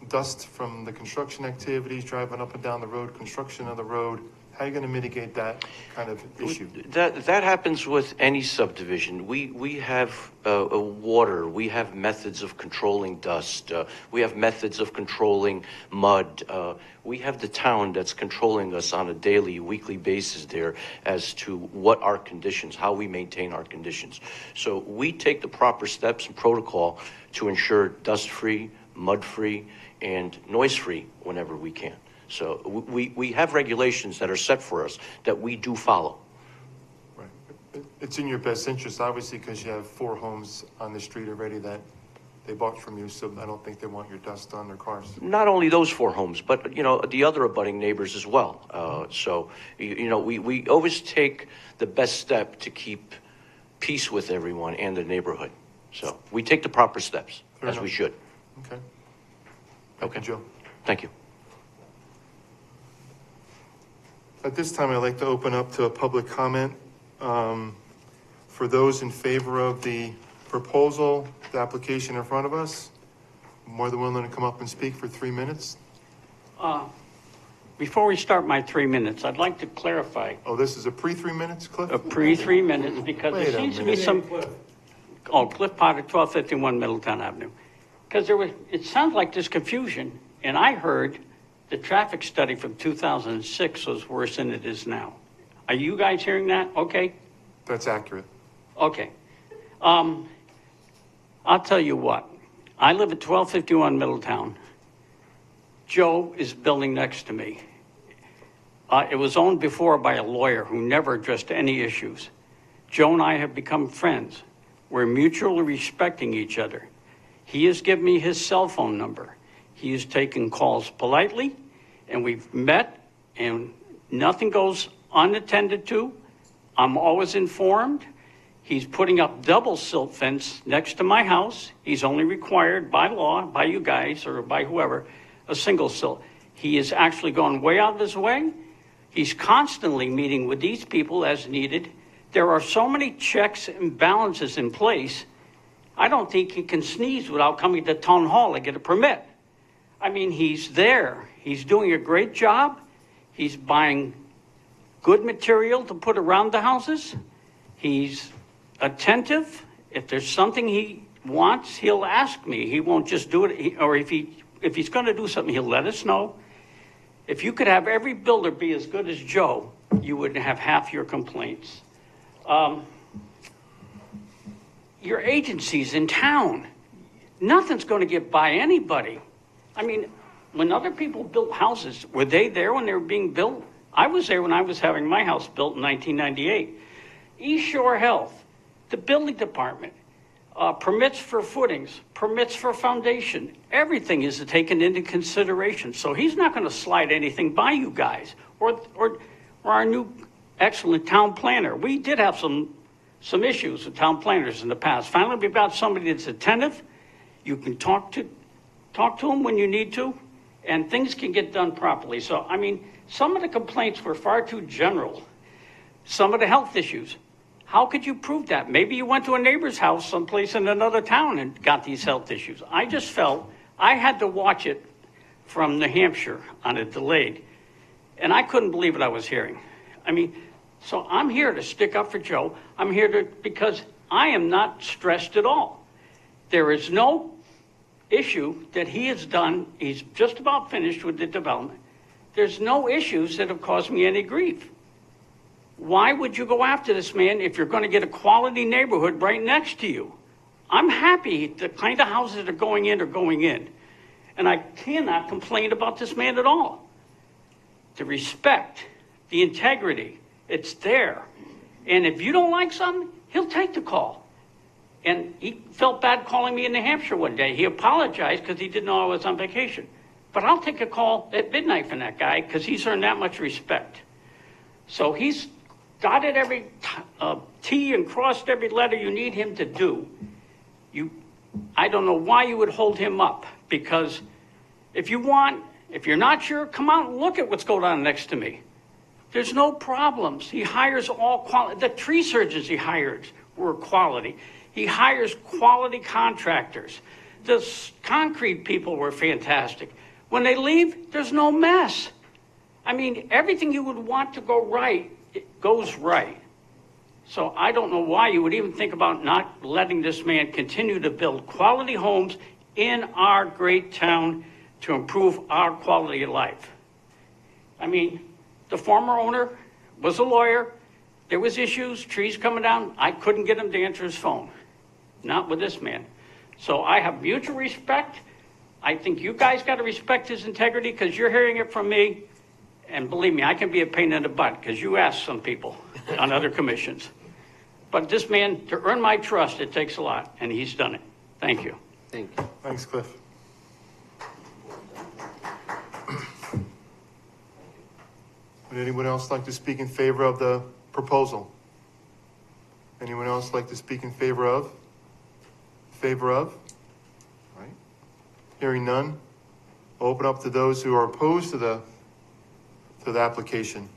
dust from the construction activities, driving up and down the road, construction of the road. How are you going to mitigate that kind of issue? That happens with any subdivision. We have water. We have methods of controlling dust. We have methods of controlling mud. We have the town that's controlling us on a daily, weekly basis there as to what our conditions, how we maintain our conditions. So we take the proper steps and protocol to ensure dust-free, mud-free, and noise-free whenever we can. So we have regulations that are set for us that we do follow. Right. It's in your best interest, obviously, because you have 4 homes on the street already that they bought from you, so I don't think they want your dust on their cars. Not only those 4 homes, but, the other abutting neighbors as well. So, we always take the best step to keep peace with everyone and the neighborhood. So we take the proper steps, Fair as enough. we should. Okay. Okay. Joe. Thank you. At this time, I'd like to open up to a public comment. For those in favor of the proposal, the application in front of us, more than willing to come up and speak for 3 minutes. Before we start my 3 minutes, I'd like to clarify Oh, this is a pre-3 minutes, Cliff? a pre-3 minutes because there Wait a seems to be minute. some, Cliff Potter, 1251 Middletown Avenue. Because it sounds like there's confusion, and I heard the traffic study from 2006 was worse than it is now. Are you guys hearing that? Okay. That's accurate. Okay. I'll tell you what. I live at 1251 Middletown. Joe is building next to me. It was owned before by a lawyer who never addressed any issues. Joe and I have become friends. We're mutually respecting each other. He has given me his cell phone number. He has taken calls politely, and we've met, and nothing goes unattended to. I'm always informed. He's putting up double silt fence next to my house. He's only required by law, by you guys or by whoever, a single silt. He is actually going way out of his way. He's constantly meeting with these people as needed. There are so many checks and balances in place. I don't think he can sneeze without coming to town hall to get a permit. I mean, he's there. He's doing a great job. He's buying good material to put around the houses. He's attentive. If there's something he wants, he'll ask me. He won't just do it. Or if he's going to do something, he'll let us know. If you could have every builder be as good as Joe, you wouldn't have half your complaints. Your agencies in town, nothing's going to get by anybody. I mean, when other people built houses, were they there when they were being built? I was there when I was having my house built in 1998. East Shore Health, the building department, permits for footings, permits for foundation, everything is taken into consideration. So he's not going to slide anything by you guys or our new excellent town planner. We did have some issues with town planners in the past. Finally, we've got somebody that's attentive. You can talk to them when you need to, and things can get done properly. So, I mean, some of the complaints were far too general. Some of the health issues. How could you prove that? Maybe you went to a neighbor's house someplace in another town and got these health issues. I just felt I had to watch it from New Hampshire on a delayed. And I couldn't believe what I was hearing. I mean, so I'm here to stick up for Joe. I'm here because I am not stressed at all. There is no issue that he has done. He's just about finished with the development. There's no issues that have caused me any grief. Why would you go after this man if you're going to get a quality neighborhood right next to you? I'm happy the kind of houses that are going in are going in. And I cannot complain about this man at all. The respect, the integrity, it's there. And if you don't like something, he'll take the call. And he felt bad calling me in New Hampshire one day. He apologized because he didn't know I was on vacation. But I'll take a call at midnight from that guy because he's earned that much respect. So he's dotted every T and crossed every letter you need him to do. I don't know why you would hold him up, because if you're not sure, come out and look at what's going on next to me. There's no problems. He hires all quality. The tree surgeons he hired were quality. He hires quality contractors. The concrete people were fantastic. When they leave, there's no mess. I mean, everything you would want to go right, it goes right. So I don't know why you would even think about not letting this man continue to build quality homes in our great town to improve our quality of life. I mean, the former owner was a lawyer. There was issues, trees coming down. I couldn't get him to answer his phone. Not with this man. So I have mutual respect. I think you guys got to respect his integrity because you're hearing it from me. And believe me, I can be a pain in the butt because you ask some people on other commissions. But this man, to earn my trust, it takes a lot, and he's done it. Thank you. Thank you. Thanks, Cliff. Would anyone else like to speak in favor of the proposal? Anyone else like to speak in favor of? Favor of? All right. Hearing none, I'll open up to those who are opposed to the application.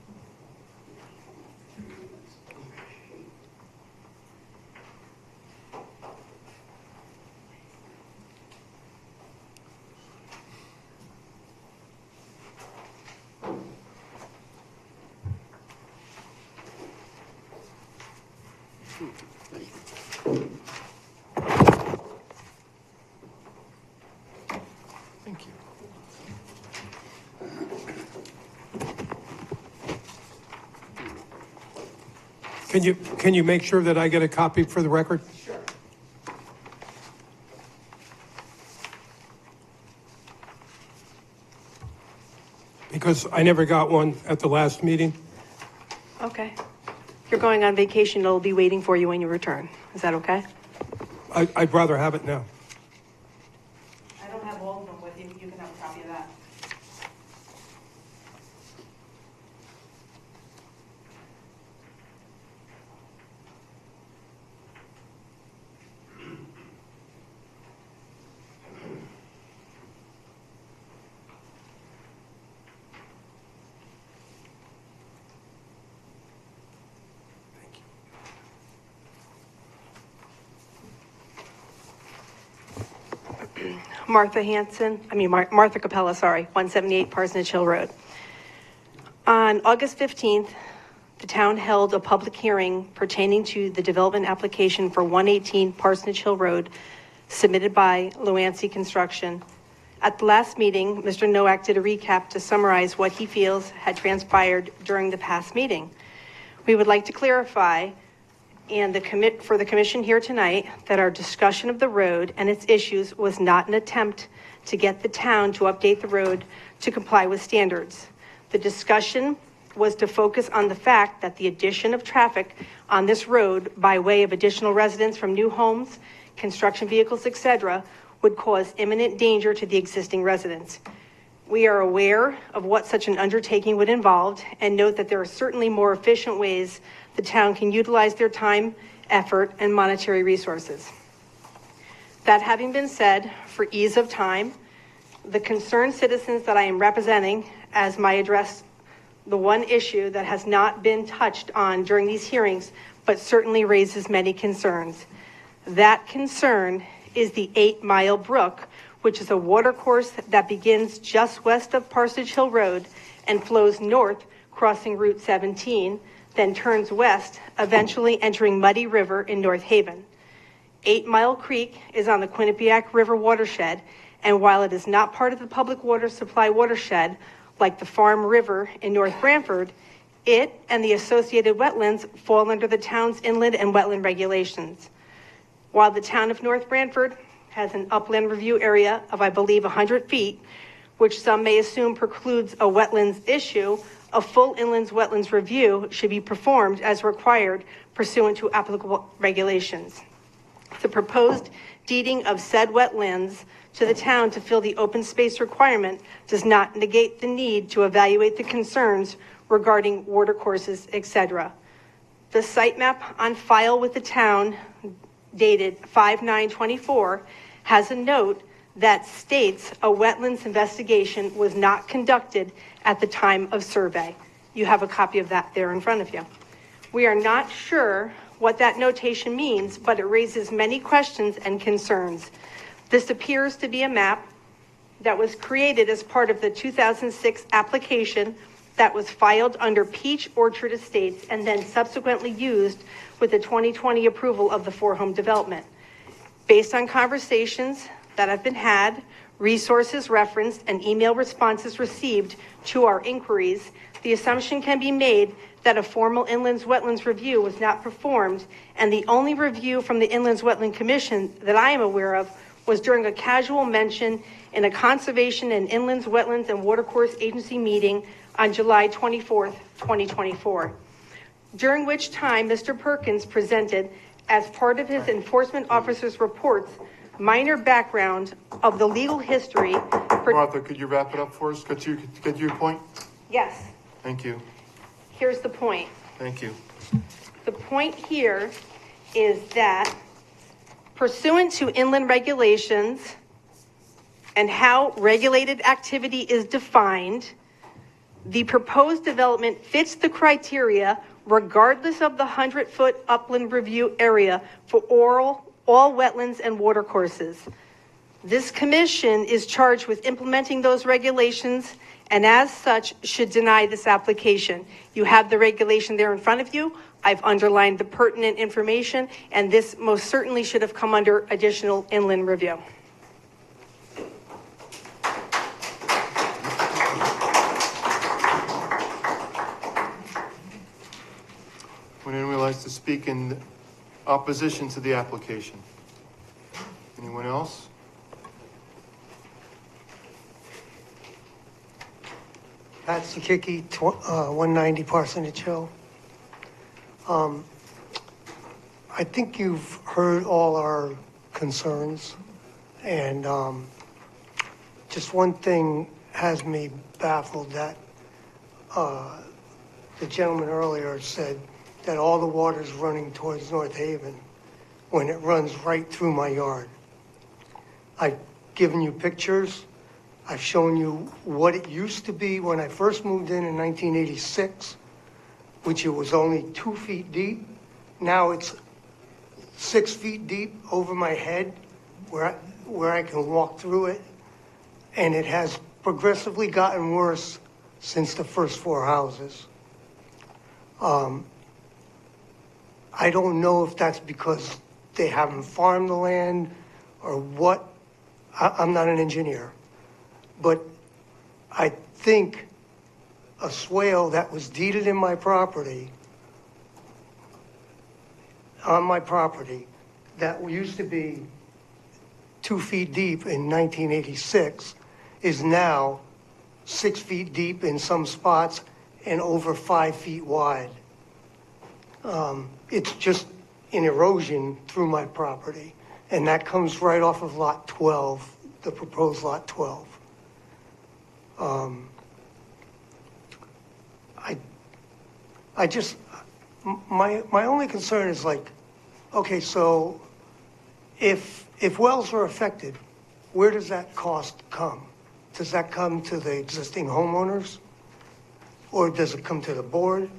Thank you. Can you make sure that I get a copy for the record? Sure. Because I never got one at the last meeting. Okay. If you're going on vacation, it'll be waiting for you when you return. Is that okay? I'd rather have it now. I don't have all of them with you. You can have a copy of that. Martha Capella, 178 Parsonage Hill Road. On August 15th, the town held a public hearing pertaining to the development application for 118 Parsonage Hill Road submitted by Luancy Construction. At the last meeting, Mr. Nowak did a recap to summarize what he feels had transpired during the past meeting. We would like to clarify for the commission here tonight that our discussion of the road and its issues was not an attempt to get the town to update the road to comply with standards. The discussion was to focus on the fact that the addition of traffic on this road by way of additional residents from new homes, construction vehicles, etc., would cause imminent danger to the existing residents. We are aware of what such an undertaking would involve and note that there are certainly more efficient ways the town can utilize their time, effort, and monetary resources. That having been said, for ease of time, the concerned citizens that I am representing as my address, the one issue that has not been touched on during these hearings, but certainly raises many concerns. That concern is the 8 Mile Brook, which is a watercourse that begins just west of Parsonage Hill Road and flows north, crossing Route 17, then turns west, eventually entering Muddy River in North Haven. 8 Mile Creek is on the Quinnipiac River watershed, and while it is not part of the public water supply watershed, like the Farm River in North Branford, it and the associated wetlands fall under the town's inland and wetland regulations. While the town of North Branford has an upland review area of, I believe, 100 feet, which some may assume precludes a wetlands issue, a full inland wetlands review should be performed as required pursuant to applicable regulations. The proposed deeding of said wetlands to the town to fill the open space requirement does not negate the need to evaluate the concerns regarding watercourses, etc. The site map on file with the town, dated 5/9/24, has a note that states a wetlands investigation was not conducted at the time of survey. You have a copy of that there in front of you. We are not sure what that notation means, but it raises many questions and concerns. This appears to be a map that was created as part of the 2006 application that was filed under Peach Orchard Estates and then subsequently used with the 2020 approval of the 4-home development. Based on conversations that have been had, resources referenced, and email responses received to our inquiries, the assumption can be made that a formal Inland Wetlands review was not performed, and the only review from the Inland Wetland Commission that I am aware of was during a casual mention in a Conservation and Inland Wetlands and Watercourse Agency meeting on July 24th, 2024, during which time Mr. Perkins presented, as part of his enforcement officer's reports, minor background of the legal history. Martha, could you wrap it up for us? Get to your point? Yes. Thank you. Here's the point. Thank you. The point here is that pursuant to inland regulations and how regulated activity is defined, the proposed development fits the criteria regardless of the 100-foot upland review area for all wetlands and watercourses. This commission is charged with implementing those regulations and as such should deny this application. You have the regulation there in front of you. I've underlined the pertinent information, and this most certainly should have come under additional inland review. Would anyone like to speak in opposition to the application? Anyone else? Pat Sikicki, 190 Parsonage Hill. I think you've heard all our concerns, and just one thing has me baffled, that the gentleman earlier said that all the water's running towards North Haven when it runs right through my yard. I've given you pictures. I've shown you what it used to be when I first moved in 1986, which it was only 2 feet deep. Now it's 6 feet deep over my head where I can walk through it. And it has progressively gotten worse since the first 4 houses. I don't know if that's because they haven't farmed the land or what. I'm not an engineer. But I think a swale that was deeded in my property, on my property, that used to be 2 feet deep in 1986, is now 6 feet deep in some spots and over 5 feet wide. It's just an erosion through my property, and that comes right off of Lot 12, the proposed Lot 12. My only concern is, like, okay, so if wells are affected, where does that cost come? Does that come to the existing homeowners? Or does it come to the board?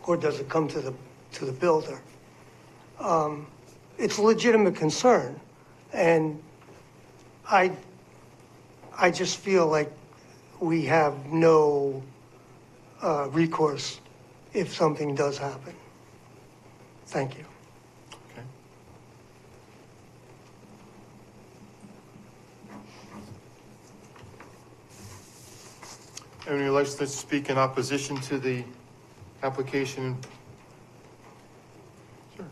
Or does it come to the builder? It's a legitimate concern. And I I just feel like we have no recourse if something does happen. Thank you. Okay. Anyone who likes to speak in opposition to the application? Sure.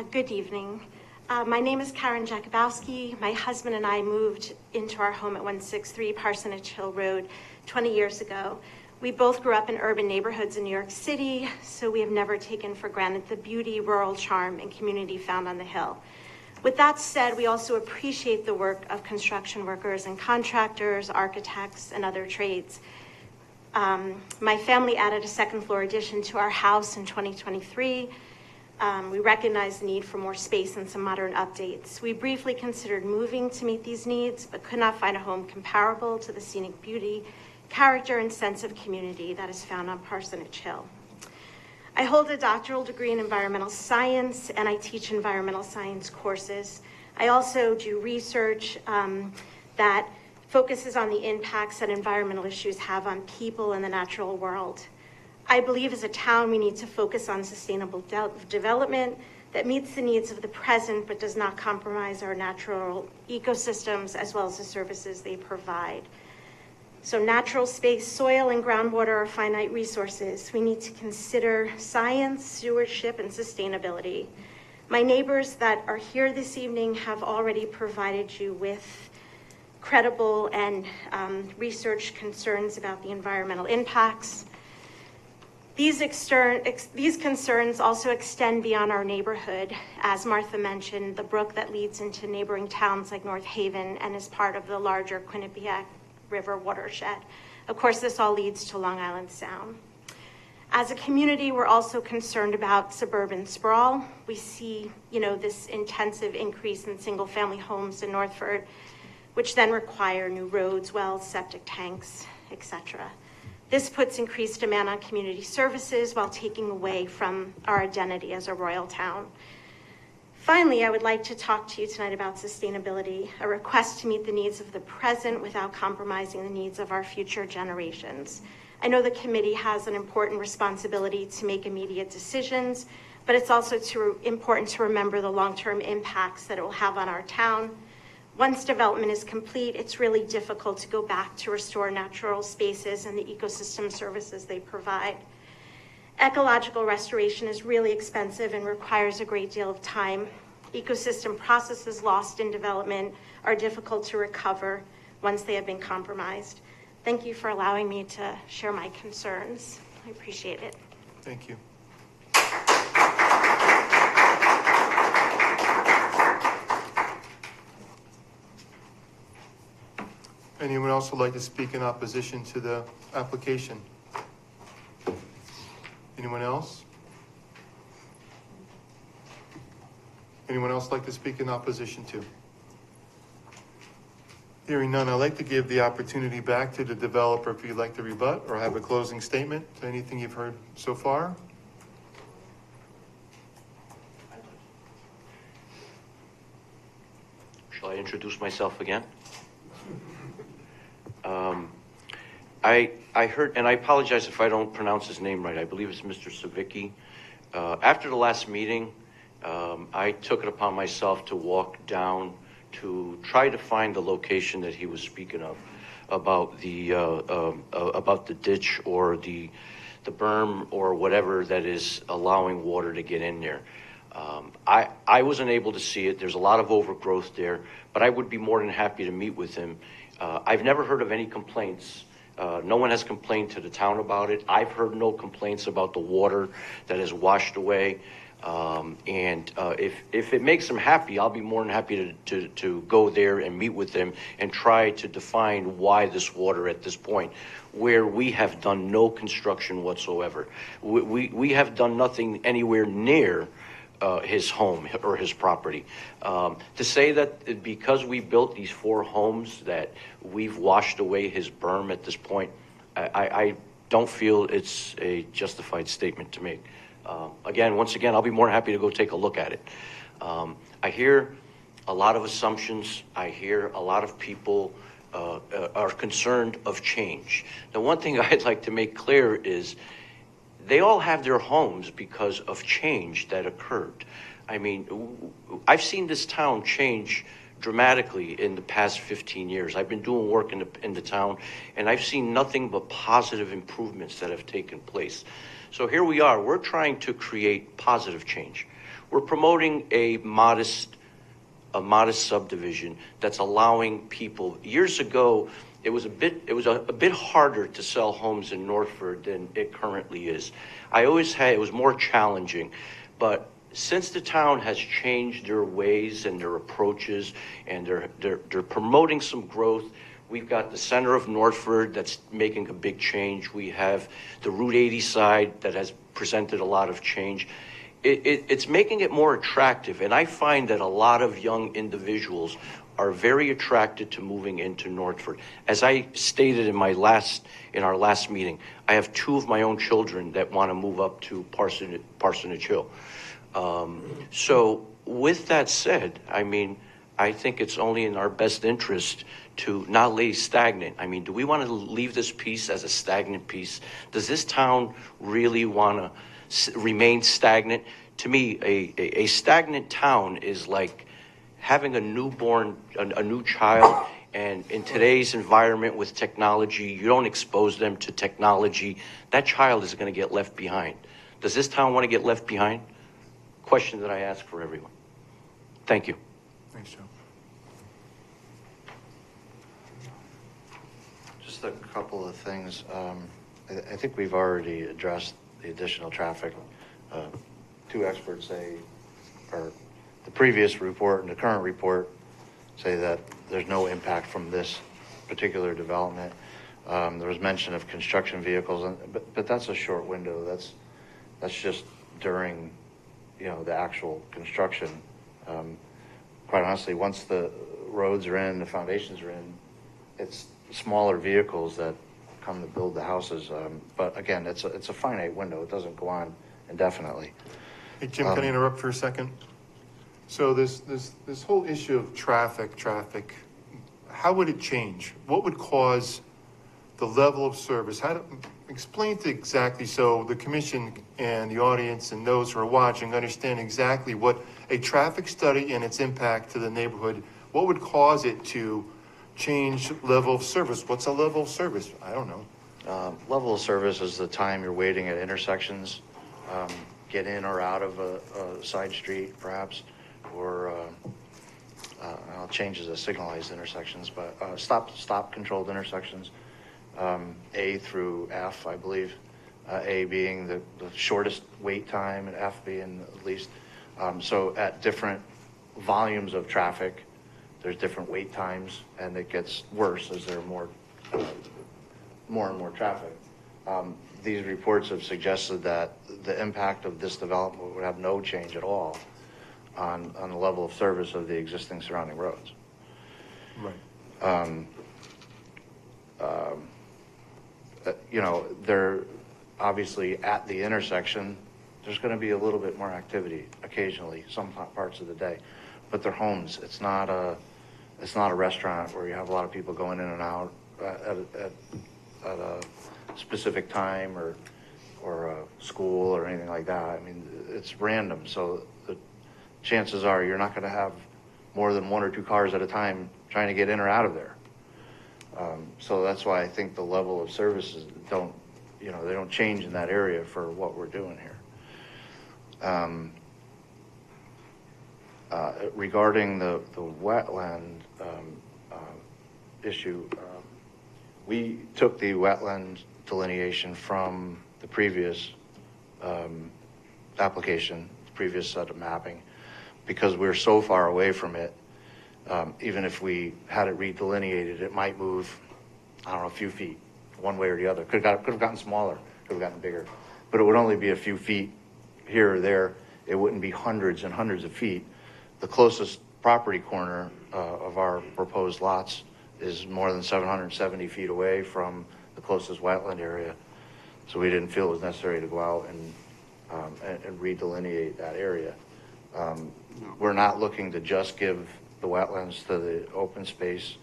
Good evening. My name is Karen Jakubowski. My husband and I moved into our home at 163 Parsonage Hill Road 20 years ago. We both grew up in urban neighborhoods in New York City, so we have never taken for granted the beauty, rural charm, and community found on the hill. With that said, we also appreciate the work of construction workers and contractors, architects, and other trades. My family added a second floor addition to our house in 2023. We recognize the need for more space and some modern updates. We briefly considered moving to meet these needs, but could not find a home comparable to the scenic beauty, character, and sense of community that is found on Parsonage Hill. I hold a doctoral degree in environmental science, and I teach environmental science courses. I also do research that focuses on the impacts that environmental issues have on people and the natural world. I believe as a town we need to focus on sustainable development that meets the needs of the present but does not compromise our natural ecosystems as well as the services they provide. So natural space, soil, and groundwater are finite resources. We need to consider science, stewardship, and sustainability. My neighbors that are here this evening have already provided you with credible and research concerns about the environmental impacts. These concerns also extend beyond our neighborhood. As Martha mentioned, the brook that leads into neighboring towns like North Haven and is part of the larger Quinnipiac River watershed. Of course, this all leads to Long Island Sound. As a community, we're also concerned about suburban sprawl. We see, this intensive increase in single-family homes in Northford, which then require new roads, wells, septic tanks, etc. This puts increased demand on community services while taking away from our identity as a royal town. Finally, I would like to talk to you tonight about sustainability, a request to meet the needs of the present without compromising the needs of our future generations. I know the committee has an important responsibility to make immediate decisions, but it's also important to remember the long-term impacts that it will have on our town. Once development is complete, it's really difficult to go back to restore natural spaces and the ecosystem services they provide. Ecological restoration is really expensive and requires a great deal of time. Ecosystem processes lost in development are difficult to recover once they have been compromised. Thank you for allowing me to share my concerns. I appreciate it. Thank you. Anyone else would like to speak in opposition to the application? Anyone else? Anyone else like to speak in opposition to? Hearing none, I'd like to give the opportunity back to the developer if you'd like to rebut or have a closing statement to anything you've heard so far. Shall I introduce myself again? I heard, and I apologize if I don't pronounce his name right, I believe it's Mr. Savicki. After the last meeting, I took it upon myself to walk down to try to find the location that he was speaking of, about the ditch or the berm or whatever that is allowing water to get in there. I wasn't able to see it. There's a lot of overgrowth there, but I would be more than happy to meet with him. I've never heard of any complaints. No one has complained to the town about it. I've heard no complaints about the water that is washed away. If it makes him happy, I'll be more than happy to go there and meet with him and try to define why this water at this point, where we have done no construction whatsoever. We have done nothing anywhere near his home or his property. To say that because we built these 4 homes that we've washed away his berm at this point, I don't feel it's a justified statement to make. Once again, I'll be more than happy to go take a look at it. I hear a lot of assumptions. I hear a lot of people are concerned of change. The one thing I'd like to make clear is they all have their homes because of change that occurred. I mean, I've seen this town change dramatically in the past 15 years. I've been doing work in the town, and I've seen nothing but positive improvements that have taken place. So here we are. We're trying to create positive change. We're promoting a modest subdivision that's allowing people. Years ago, it was a bit harder to sell homes in Northford than it currently is. It was more challenging, but since the town has changed their ways and their approaches, and they're promoting some growth. We've got the center of Northford that's making a big change. We have the Route 80 side that has presented a lot of change. It's making it more attractive, and I find that a lot of young individuals are very attracted to moving into Northford. As I stated in our last meeting, I have 2 of my own children that want to move up to Parsonage Hill. So with that said, I mean, I think it's only in our best interest to not lay stagnant. I mean, do we want to leave this piece as a stagnant piece? Does this town really want to remain stagnant? To me, a stagnant town is like having a new child, and in today's environment with technology, you don't expose them to technology, that child is going to get left behind. Does this town want to get left behind? Question that I ask for everyone. Thank you. Thanks, Joe. Just a couple of things. I think we've already addressed the additional traffic. 2 experts say, or the previous report and the current report say that there's no impact from this particular development. There was mention of construction vehicles, but that's a short window. That's just during, the actual construction. Quite honestly, once the roads are in, the foundations are in, it's smaller vehicles that come to build the houses. But again, it's a finite window. It doesn't go on indefinitely. Hey, Jim, can I interrupt for a second? So this whole issue of traffic, how would it change? What would cause the level of service? Explain it exactly so the commission and the audience and those who are watching understand exactly what a traffic study and its impact to the neighborhood, what would cause it to change level of service? What's a level of service? I don't know. Level of service is the time you're waiting at intersections, get in or out of a side street perhaps, or changes of signalized intersections, but stop controlled intersections, A through F, I believe. A being the shortest wait time and F being the least. So at different volumes of traffic, there's different wait times, and it gets worse as there are more and more traffic. These reports have suggested that the impact of this development would have no change at all on the level of service of the existing surrounding roads. Right. They're obviously at the intersection, there's going to be a little bit more activity occasionally, some parts of the day, but they're homes. It's not a restaurant where you have a lot of people going in and out at a specific time or a school or anything like that. I mean, it's random. So the chances are you're not going to have more than 1 or 2 cars at a time trying to get in or out of there. So that's why I think the level of services they don't change in that area for what we're doing here. Regarding the wetland issue, we took the wetland delineation from the previous application, the previous set of mapping, because we're so far away from it. Even if we had it redelineated, it might move, I don't know, a few feet, one way or the other. Could have gotten smaller, could have gotten bigger, but it would only be a few feet here or there. It wouldn't be hundreds and hundreds of feet. The closest property corner of our proposed lots is more than 770 feet away from the closest wetland area. So we didn't feel it was necessary to go out and and redelineate that area. We're not looking to just give the wetlands to the open space.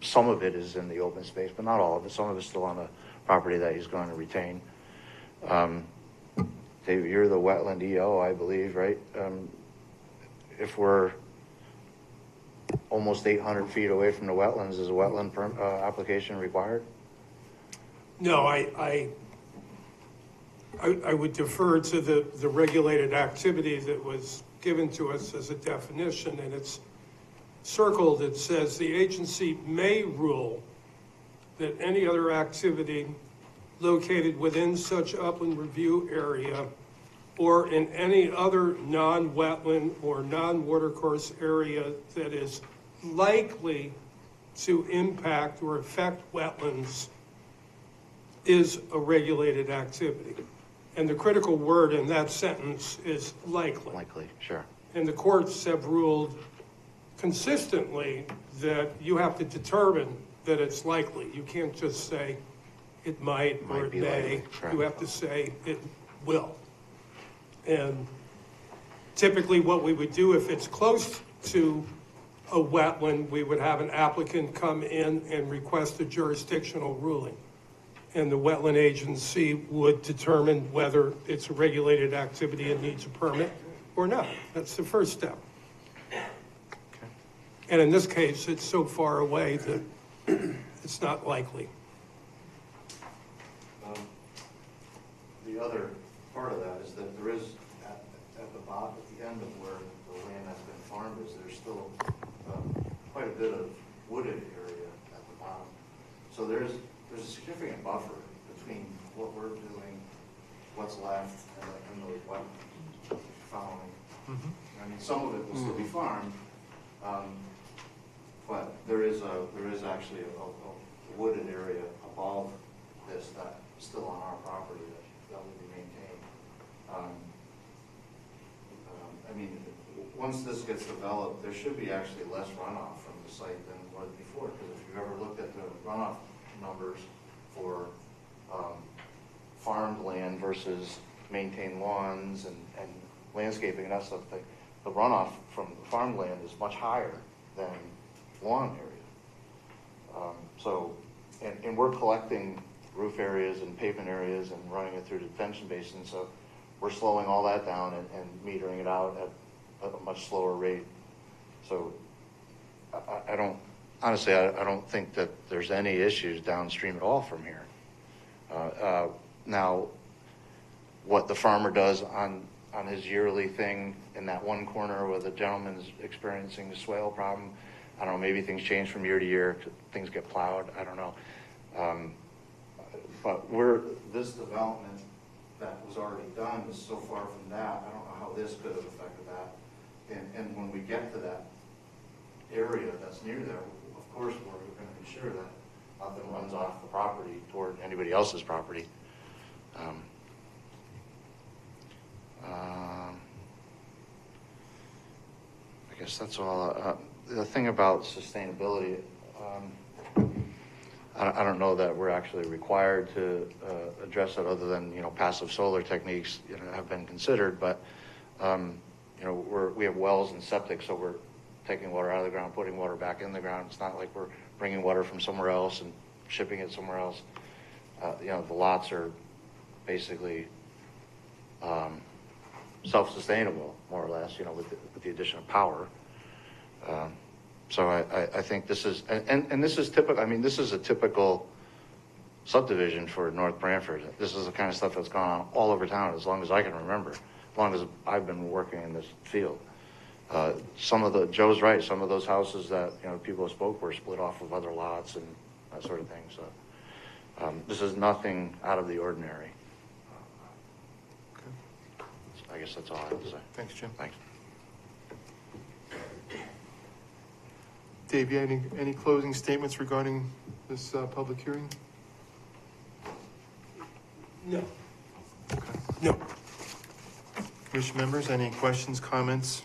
Some of it is in the open space, but not all of it. Some of it's still on the property that he's going to retain. Dave, you're the wetland EO, I believe, right? If we're almost 800 feet away from the wetlands, is a wetland application required? No, I would defer to the regulated activity that was given to us as a definition, and it's circled. It says the agency may rule that any other activity located within such upland review area or in any other non-wetland or non-watercourse area that is likely to impact or affect wetlands is a regulated activity. And the critical word in that sentence is likely. Likely, sure. And the courts have ruled consistently that you have to determine that it's likely. You can't just say it might or it may. Sure. You have to say it will. And typically what we would do if it's close to a wetland, we would have an applicant come in and request a jurisdictional ruling. And the wetland agency would determine whether it's a regulated activity and needs a permit or not. That's the first step. Okay. And in this case, it's so far away that it's not likely. The other part of that is that there is, at the bottom, at the end of where the land that's been farmed is, there's still quite a bit of wooded area at the bottom. So there's a significant buffer between what we're doing, what's left, and those wetlands following. I mean, some of it will still be farmed, but there is actually a wooded area above this that's still on our property that will be maintained. I mean, once this gets developed, there should be actually less runoff from the site than was before, because if you've ever looked at the runoff numbers for farmed land versus maintained lawns and landscaping and that stuff, the runoff from the farmed land is much higher than lawn area. And we're collecting roof areas and pavement areas and running it through the detention basin, so we're slowing all that down and metering it out at a much slower rate. So I don't, honestly, I don't think that there's any issues downstream at all from here. Now, what the farmer does on his yearly thing in that one corner where the gentleman's experiencing the swale problem, I don't know, maybe things change from year to year, things get plowed, I don't know. But this development that was already done is so far from that, I don't know how this could have affected that. And when we get to that area that's near there, of course, we're going to be sure that nothing runs off the property toward anybody else's property. I guess that's all. The thing about sustainability, I don't know that we're actually required to address it, other than, passive solar techniques, have been considered, but we have wells and septic, so we're taking water out of the ground, putting water back in the ground. It's not like we're bringing water from somewhere else and shipping it somewhere else. The lots are basically self-sustainable, more or less, with the addition of power. So I think this is, and this is typical. I mean, this is a typical subdivision for North Branford. This is the kind of stuff that's gone on all over town as long as I can remember, as long as I've been working in this field. Joe's right, some of those houses that, people spoke were split off of other lots and that sort of thing. So this is nothing out of the ordinary. I guess that's all I have to say. Thanks, Jim. Thanks. Dave, you have any closing statements regarding this public hearing? No. Okay. No. Commission members, any questions, comments?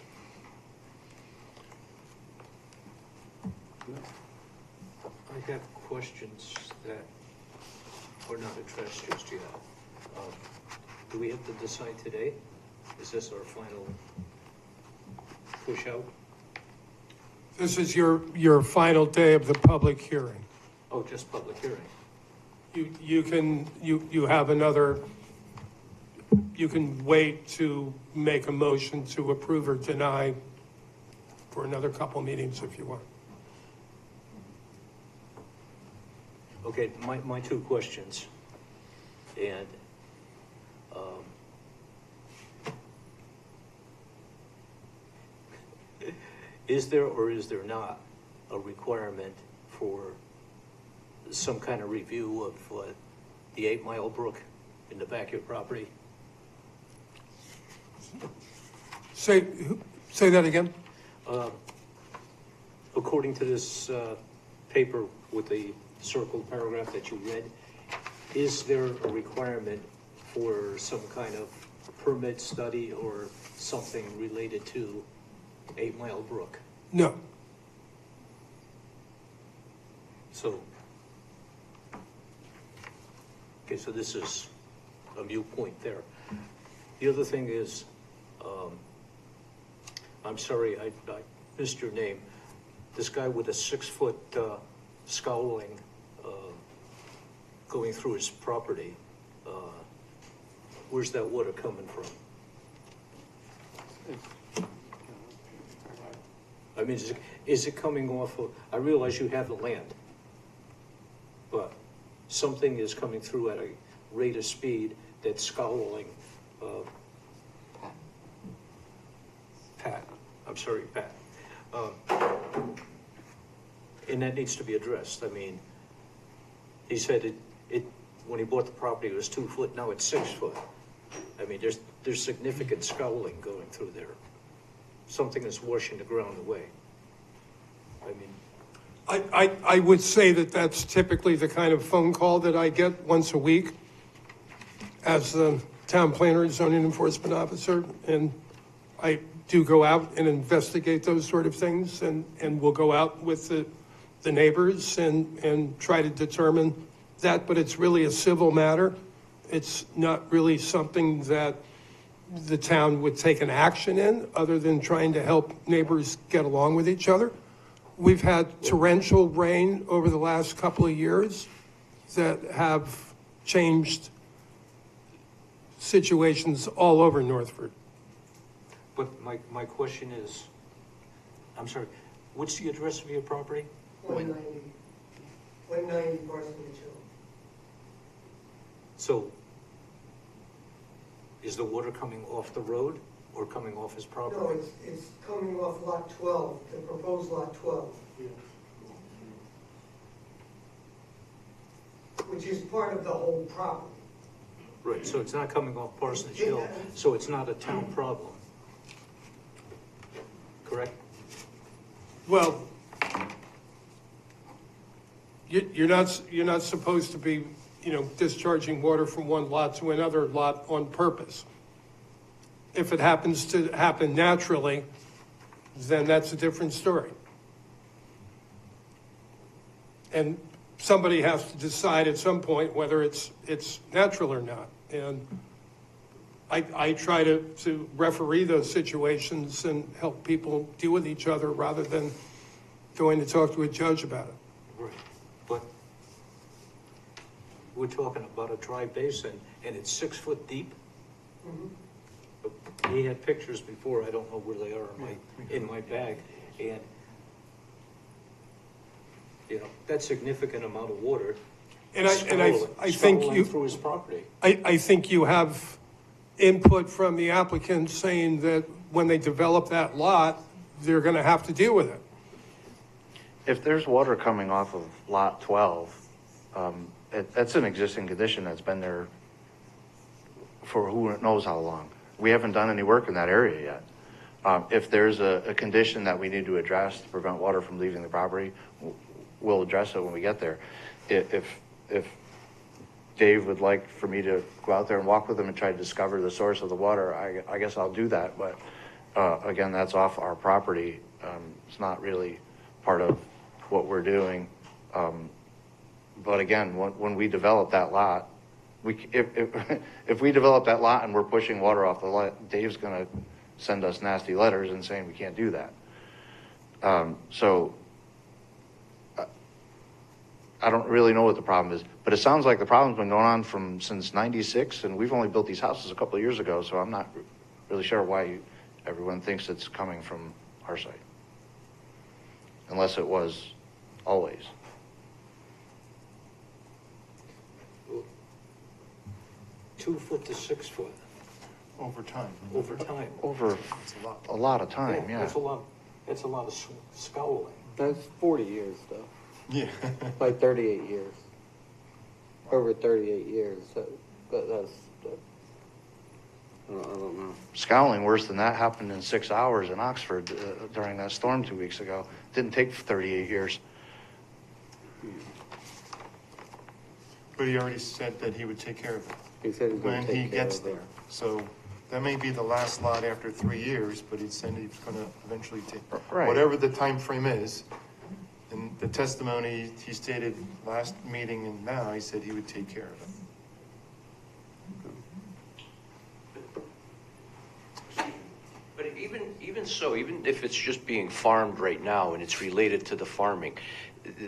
I have questions that are not addressed just yet. Do we have to decide today? Is this our final push out? This is your final day of the public hearing. Oh, just public hearing. You have another, you can wait to make a motion to approve or deny for another couple meetings if you want. Okay, my two questions. And is there or is there not a requirement for some kind of review of the 8 Mile Brook in the back of your property? Say that again? According to this paper with the circled paragraph that you read, is there a requirement for some kind of permit study or something related to 8 Mile Brook? No. So, okay, so this is a moot point there. The other thing is, I'm sorry, I missed your name. This guy with a 6-foot scowling going through his property, where's that water coming from? I mean, is it coming off of, I realize you have the land, but something is coming through at a rate of speed that's scowling. Pat, I'm sorry, Pat. And that needs to be addressed. I mean, he said it when he bought the property, it was 2 foot, now it's 6 foot. I mean, there's significant scowling going through there. Something is washing the ground away. I mean, I would say that that's typically the kind of phone call that I get once a week as the town planner and zoning enforcement officer, and I do go out and investigate those sort of things, and we'll go out with the neighbors and try to determine that, but it's really a civil matter. It's not really something that the town would take an action in, other than trying to help neighbors get along with each other. We've had torrential rain over the last couple of years that have changed situations all over Northford. but my question is, I'm sorry, what's the address of your property? 190 Parsonage Hill. So, is the water coming off the road or coming off his property? No, it's coming off lot 12, the proposed lot 12. Which is part of the whole property. Right, so it's not coming off Parsonage Hill, so it's not a town problem. Correct? Well, you're not supposed to be, discharging water from one lot to another lot on purpose. If it happens to happen naturally, then that's a different story. And somebody has to decide at some point whether it's natural or not. And I try to referee those situations and help people deal with each other rather than going to talk to a judge about it. Right, but we're talking about a dry basin and it's 6 foot deep? He had pictures before, I don't know where they are in my bag, and that's significant amount of water. And I think through his property. I think you have input from the applicant saying that when they develop that lot, they're gonna have to deal with it. If there's water coming off of lot 12, that's an existing condition that's been there for who knows how long. We haven't done any work in that area yet. If there's a condition that we need to address to prevent water from leaving the property, we'll address it when we get there. If Dave would like for me to go out there and walk with him and try to discover the source of the water, I guess I'll do that. But again, that's off our property. It's not really part of what we're doing. But again, when we develop that lot, if we develop that lot and we're pushing water off the lot, Dave's gonna send us nasty letters and saying we can't do that. I don't really know what the problem is, but it sounds like the problem's been going on since '96, and we've only built these houses a couple of years ago, so I'm not really sure why everyone thinks it's coming from our site. Unless it was always. 2 foot to 6 foot Over time. over time. Over a lot of time, yeah. That's a lot, that's a lot of scowling. That's 40 years though, Yeah. like 38 years. Over 38 years, but I don't know. Scowling worse than that happened in 6 hours in Oxford during that storm 2 weeks ago. Didn't take 38 years. But he already said that he would take care of it He said he's gonna when take he care gets of it. there. So that may be the last lot after 3 years, but he said he's gonna eventually take, Right. whatever the time frame is. And the testimony he stated last meeting and now, he said he would take care of it. But even so, even if it's just being farmed right now and it's related to the farming,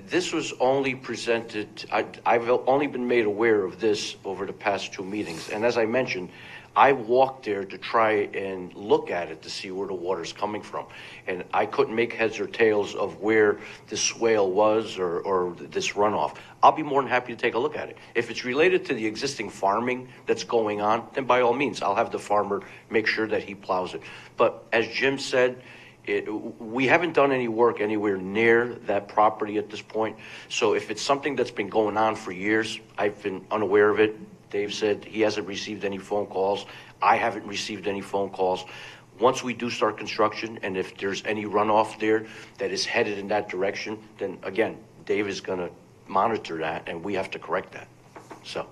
this was only presented, I've only been made aware of this over the past 2 meetings. And as I mentioned, I walked there to try and look at it to see where the water's coming from. And I couldn't make heads or tails of where the swale was or this runoff. I'll be more than happy to take a look at it. If it's related to the existing farming that's going on, then by all means, I'll have the farmer make sure that he plows it. But as Jim said, we haven't done any work anywhere near that property at this point. So if it's something that's been going on for years, I've been unaware of it. Dave said he hasn't received any phone calls. I haven't received any phone calls. Once we do start construction, and if there's any runoff there that is headed in that direction, then again, Dave is gonna monitor that and we have to correct that. So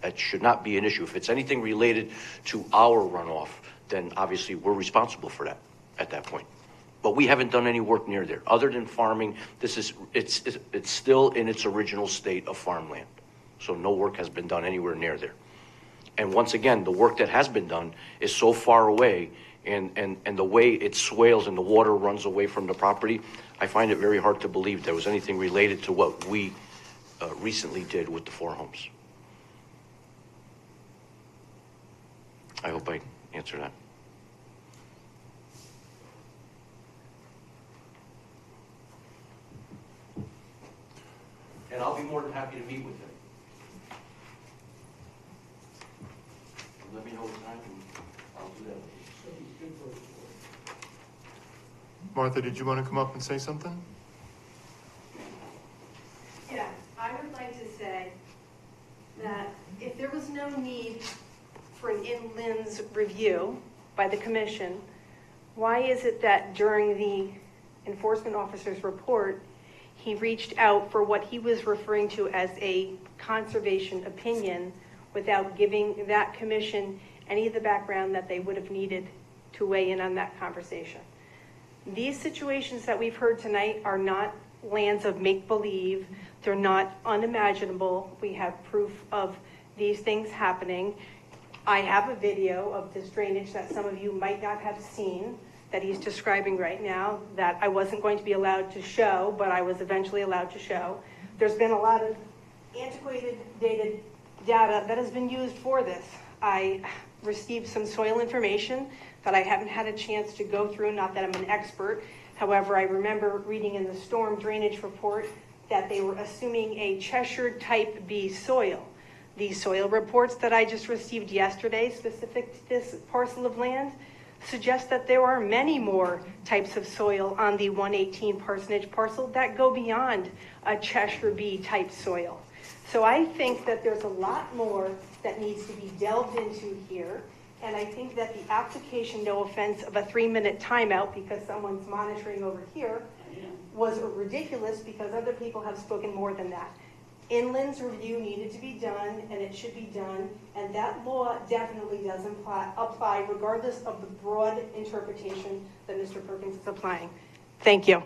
that should not be an issue. If it's anything related to our runoff, then obviously we're responsible for that at that point. But we haven't done any work near there. Other than farming, it's still in its original state of farmland. So no work has been done anywhere near there. And once again, the work that has been done is so far away, and the way it swales and the water runs away from the property, I find it very hard to believe there was anything related to what we recently did with the 4 homes. I hope I answered that. And I'll be more than happy to meet with him. Let me know what time and I'll do that. Martha, did you want to come up and say something? Yeah, I would like to say that if there was no need for an inlands review by the commission, why is it that during the enforcement officer's report, he reached out for what he was referring to as a conservation opinion without giving that commission any of the background that they would have needed to weigh in on that conversation? These situations that we've heard tonight are not lands of make-believe. They're not unimaginable. We have proof of these things happening. I have a video of this drainage that some of you might not have seen that he's describing right now that I wasn't going to be allowed to show, but I was eventually allowed to show. There's been a lot of antiquated data that has been used for this. I received some soil information that I haven't had a chance to go through, not that I'm an expert. However, I remember reading in the storm drainage report that they were assuming a Cheshire type B soil. These soil reports that I just received yesterday, specific to this parcel of land, suggest that there are many more types of soil on the 118 parsonage parcel that go beyond a Cheshire B type soil. So I think that there's a lot more that needs to be delved into here. And I think that the application, no offense, of a 3-minute timeout because someone's monitoring over here was ridiculous because other people have spoken more than that. Inland's review needed to be done, and it should be done, and that law definitely does apply regardless of the broad interpretation that Mr. Perkins is applying. Thank you.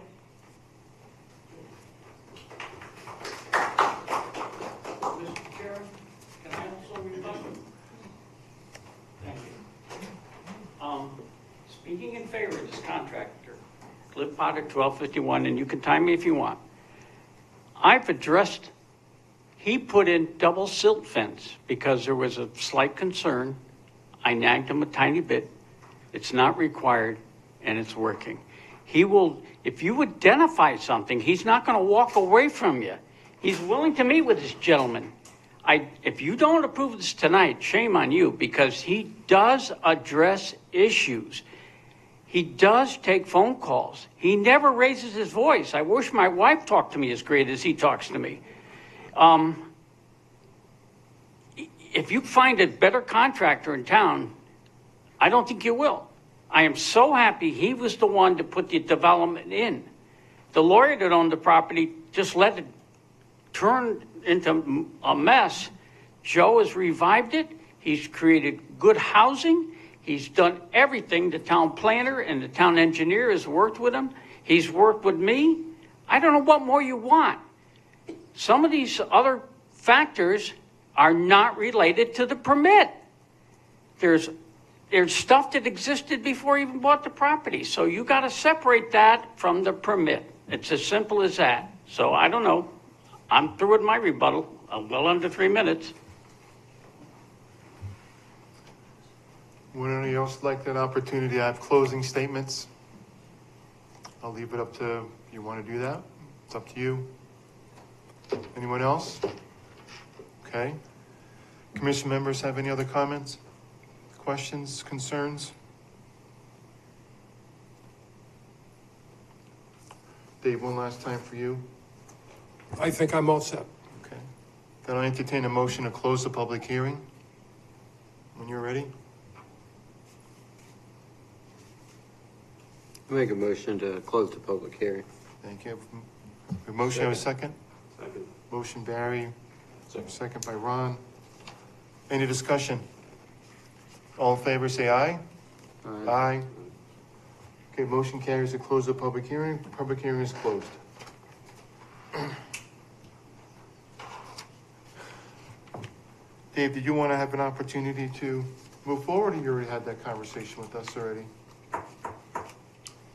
Mr. Chair, can I also rebut? contractor, Cliff Potter, 1251, and you can time me if you want. I've addressed, he put in double silt fence because there was a slight concern. I nagged him a tiny bit. It's not required, and it's working. He will, if you identify something, he's not going to walk away from you. He's willing to meet with this gentleman. If you don't approve this tonight, shame on you, because he does address issues. He does take phone calls. He never raises his voice. I wish my wife talked to me as great as he talks to me. If you find a better contractor in town, I don't think you will. I am so happy he was the one to put the development in. The lawyer that owned the property just let it turn into a mess. Joe has revived it. He's created good housing. He's done everything. The town planner and the town engineer has worked with him. He's worked with me. I don't know what more you want. Some of these other factors are not related to the permit. There's stuff that existed before you even bought the property. So you got to separate that from the permit. It's as simple as that. So I don't know. I'm through with my rebuttal. I'm well under 3 minutes. Would anyone else like that opportunity? I have closing statements. I'll leave it up to, if you want to do that. It's up to you. Anyone else? Okay. Commission members have any other comments, questions, concerns? Dave, one last time for you. I think I'm all set. Okay. Then I entertain a motion to close the public hearing. When you're ready. Make a motion to close the public hearing. Thank you. A motion, have a second? Second. Motion Barry, second by Ron. Any discussion? All in favor, say aye. Aye. Aye. Okay, motion carries to close the public hearing. Public hearing is closed. Dave, did you want to have an opportunity to move forward, or you already had that conversation with us already?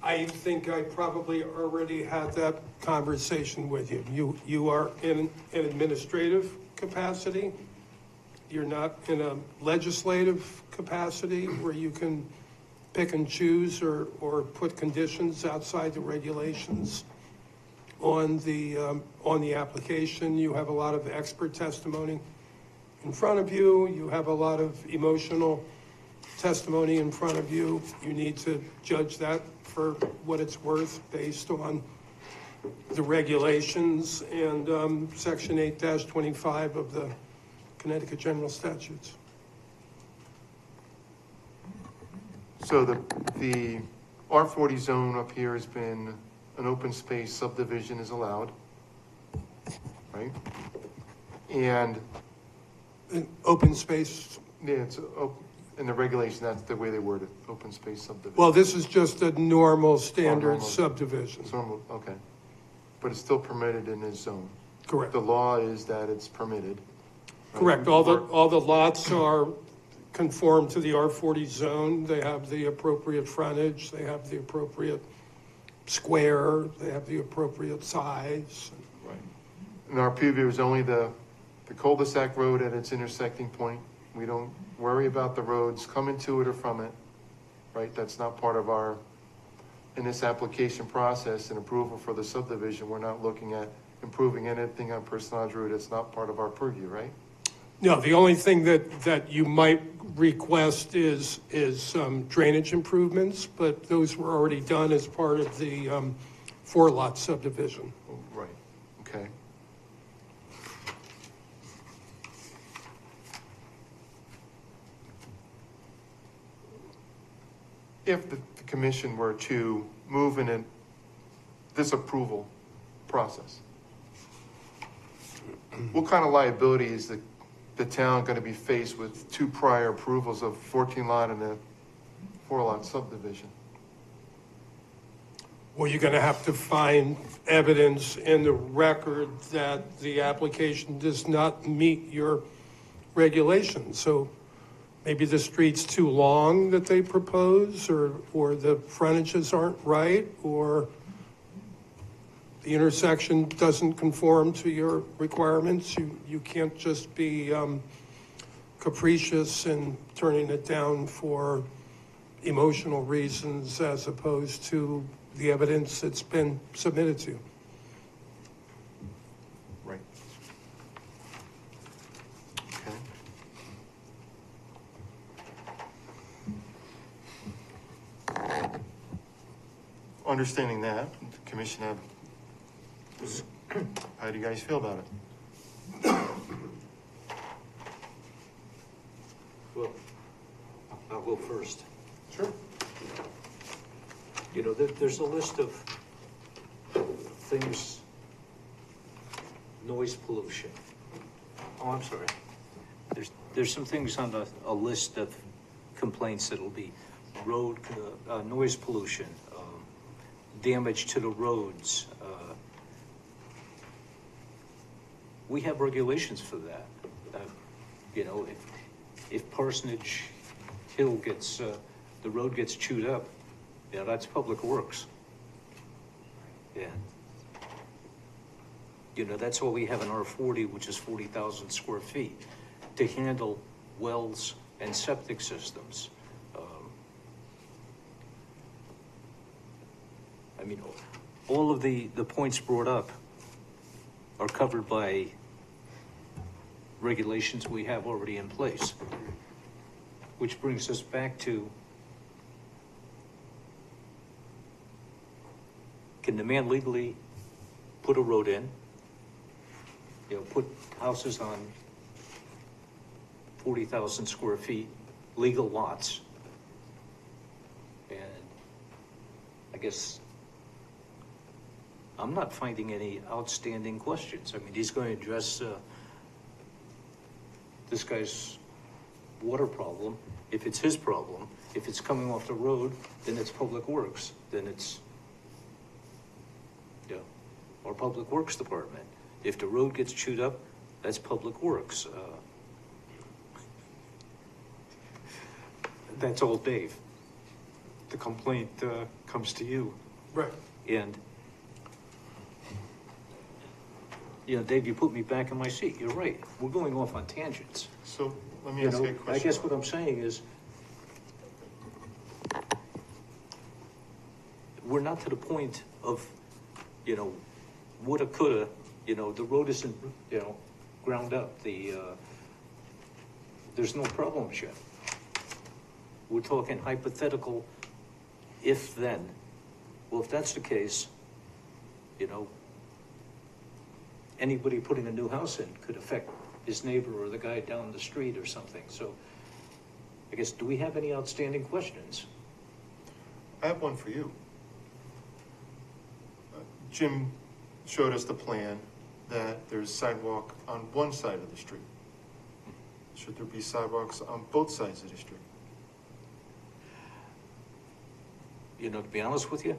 I think I probably already had that conversation with you. You are in an administrative capacity. You're not in a legislative capacity where you can pick and choose or put conditions outside the regulations on the application. You have a lot of expert testimony in front of you. You have a lot of emotional testimony in front of you. You need to judge that for what it's worth based on the regulations and Section 8-25 of the Connecticut General Statutes. So the R40 zone up here has been an open space subdivision is allowed, right? And open space. Yeah, it's in the regulation, that's the way they word it, open space subdivision. Well, this is just a normal standard subdivision. It's normal, okay. But it's still permitted in this zone. Correct. The law is that it's permitted. Right? Correct. All the lots are conform to the R40 zone. They have the appropriate frontage. They have the appropriate square. They have the appropriate size. Right. And our preview is only the cul-de-sac road at its intersecting point. We don't worry about the roads coming to it or from it, right? That's not part of our, in this application process and approval for the subdivision, we're not looking at improving anything on Personage Road. It's not part of our purview, right? No, the only thing that you might request is drainage improvements, but those were already done as part of the 4-lot subdivision. Right, okay. If the commission were to move in this approval process, what kind of liability is the town going to be faced with 2 prior approvals of 14-lot and a 4-lot subdivision? Well, you're going to have to find evidence in the record that the application does not meet your regulations. So maybe the street's too long that they propose, or the frontages aren't right, or the intersection doesn't conform to your requirements. You can't just be capricious in turning it down for emotional reasons as opposed to the evidence that's been submitted to you. Right. Okay. Understanding that, the commission how do you guys feel about it? Well, I'll go first. Sure. You know, there's a list of things, noise pollution. Oh, I'm sorry. There's some things on a list of complaints that'll be road, noise pollution, damage to the roads. We have regulations for that. You know, if Parsonage Hill gets, the road gets chewed up, yeah, that's public works. Yeah. You know, that's why we have an R40, which is 40,000 square feet, to handle wells and septic systems. I mean, all of the points brought up are covered by regulations we have already in place. Which brings us back to, can the man legally put a road in? You know, put houses on 40,000 square feet, legal lots. And I guess I'm not finding any outstanding questions. I mean, he's going to address this guy's water problem. If it's his problem, if it's coming off the road, then it's public works. Then it's, yeah, our public works department. If the road gets chewed up, that's public works. That's all Dave. The complaint comes to you. Right. And, you know, Dave, you put me back in my seat. You're right. We're going off on tangents. So let me You ask know, you a question. I guess what I'm saying is, we're not to the point of, you know, woulda, coulda, you know, the road isn't, you know, ground up. There's no problems yet. We're talking hypothetical if then. Well, if that's the case, you know, anybody putting a new house in could affect his neighbor or the guy down the street or something. So I guess, do we have any outstanding questions? I have one for you. Jim showed us the plan that there's sidewalk on one side of the street. Should there be sidewalks on both sides of the street? You know, to be honest with you,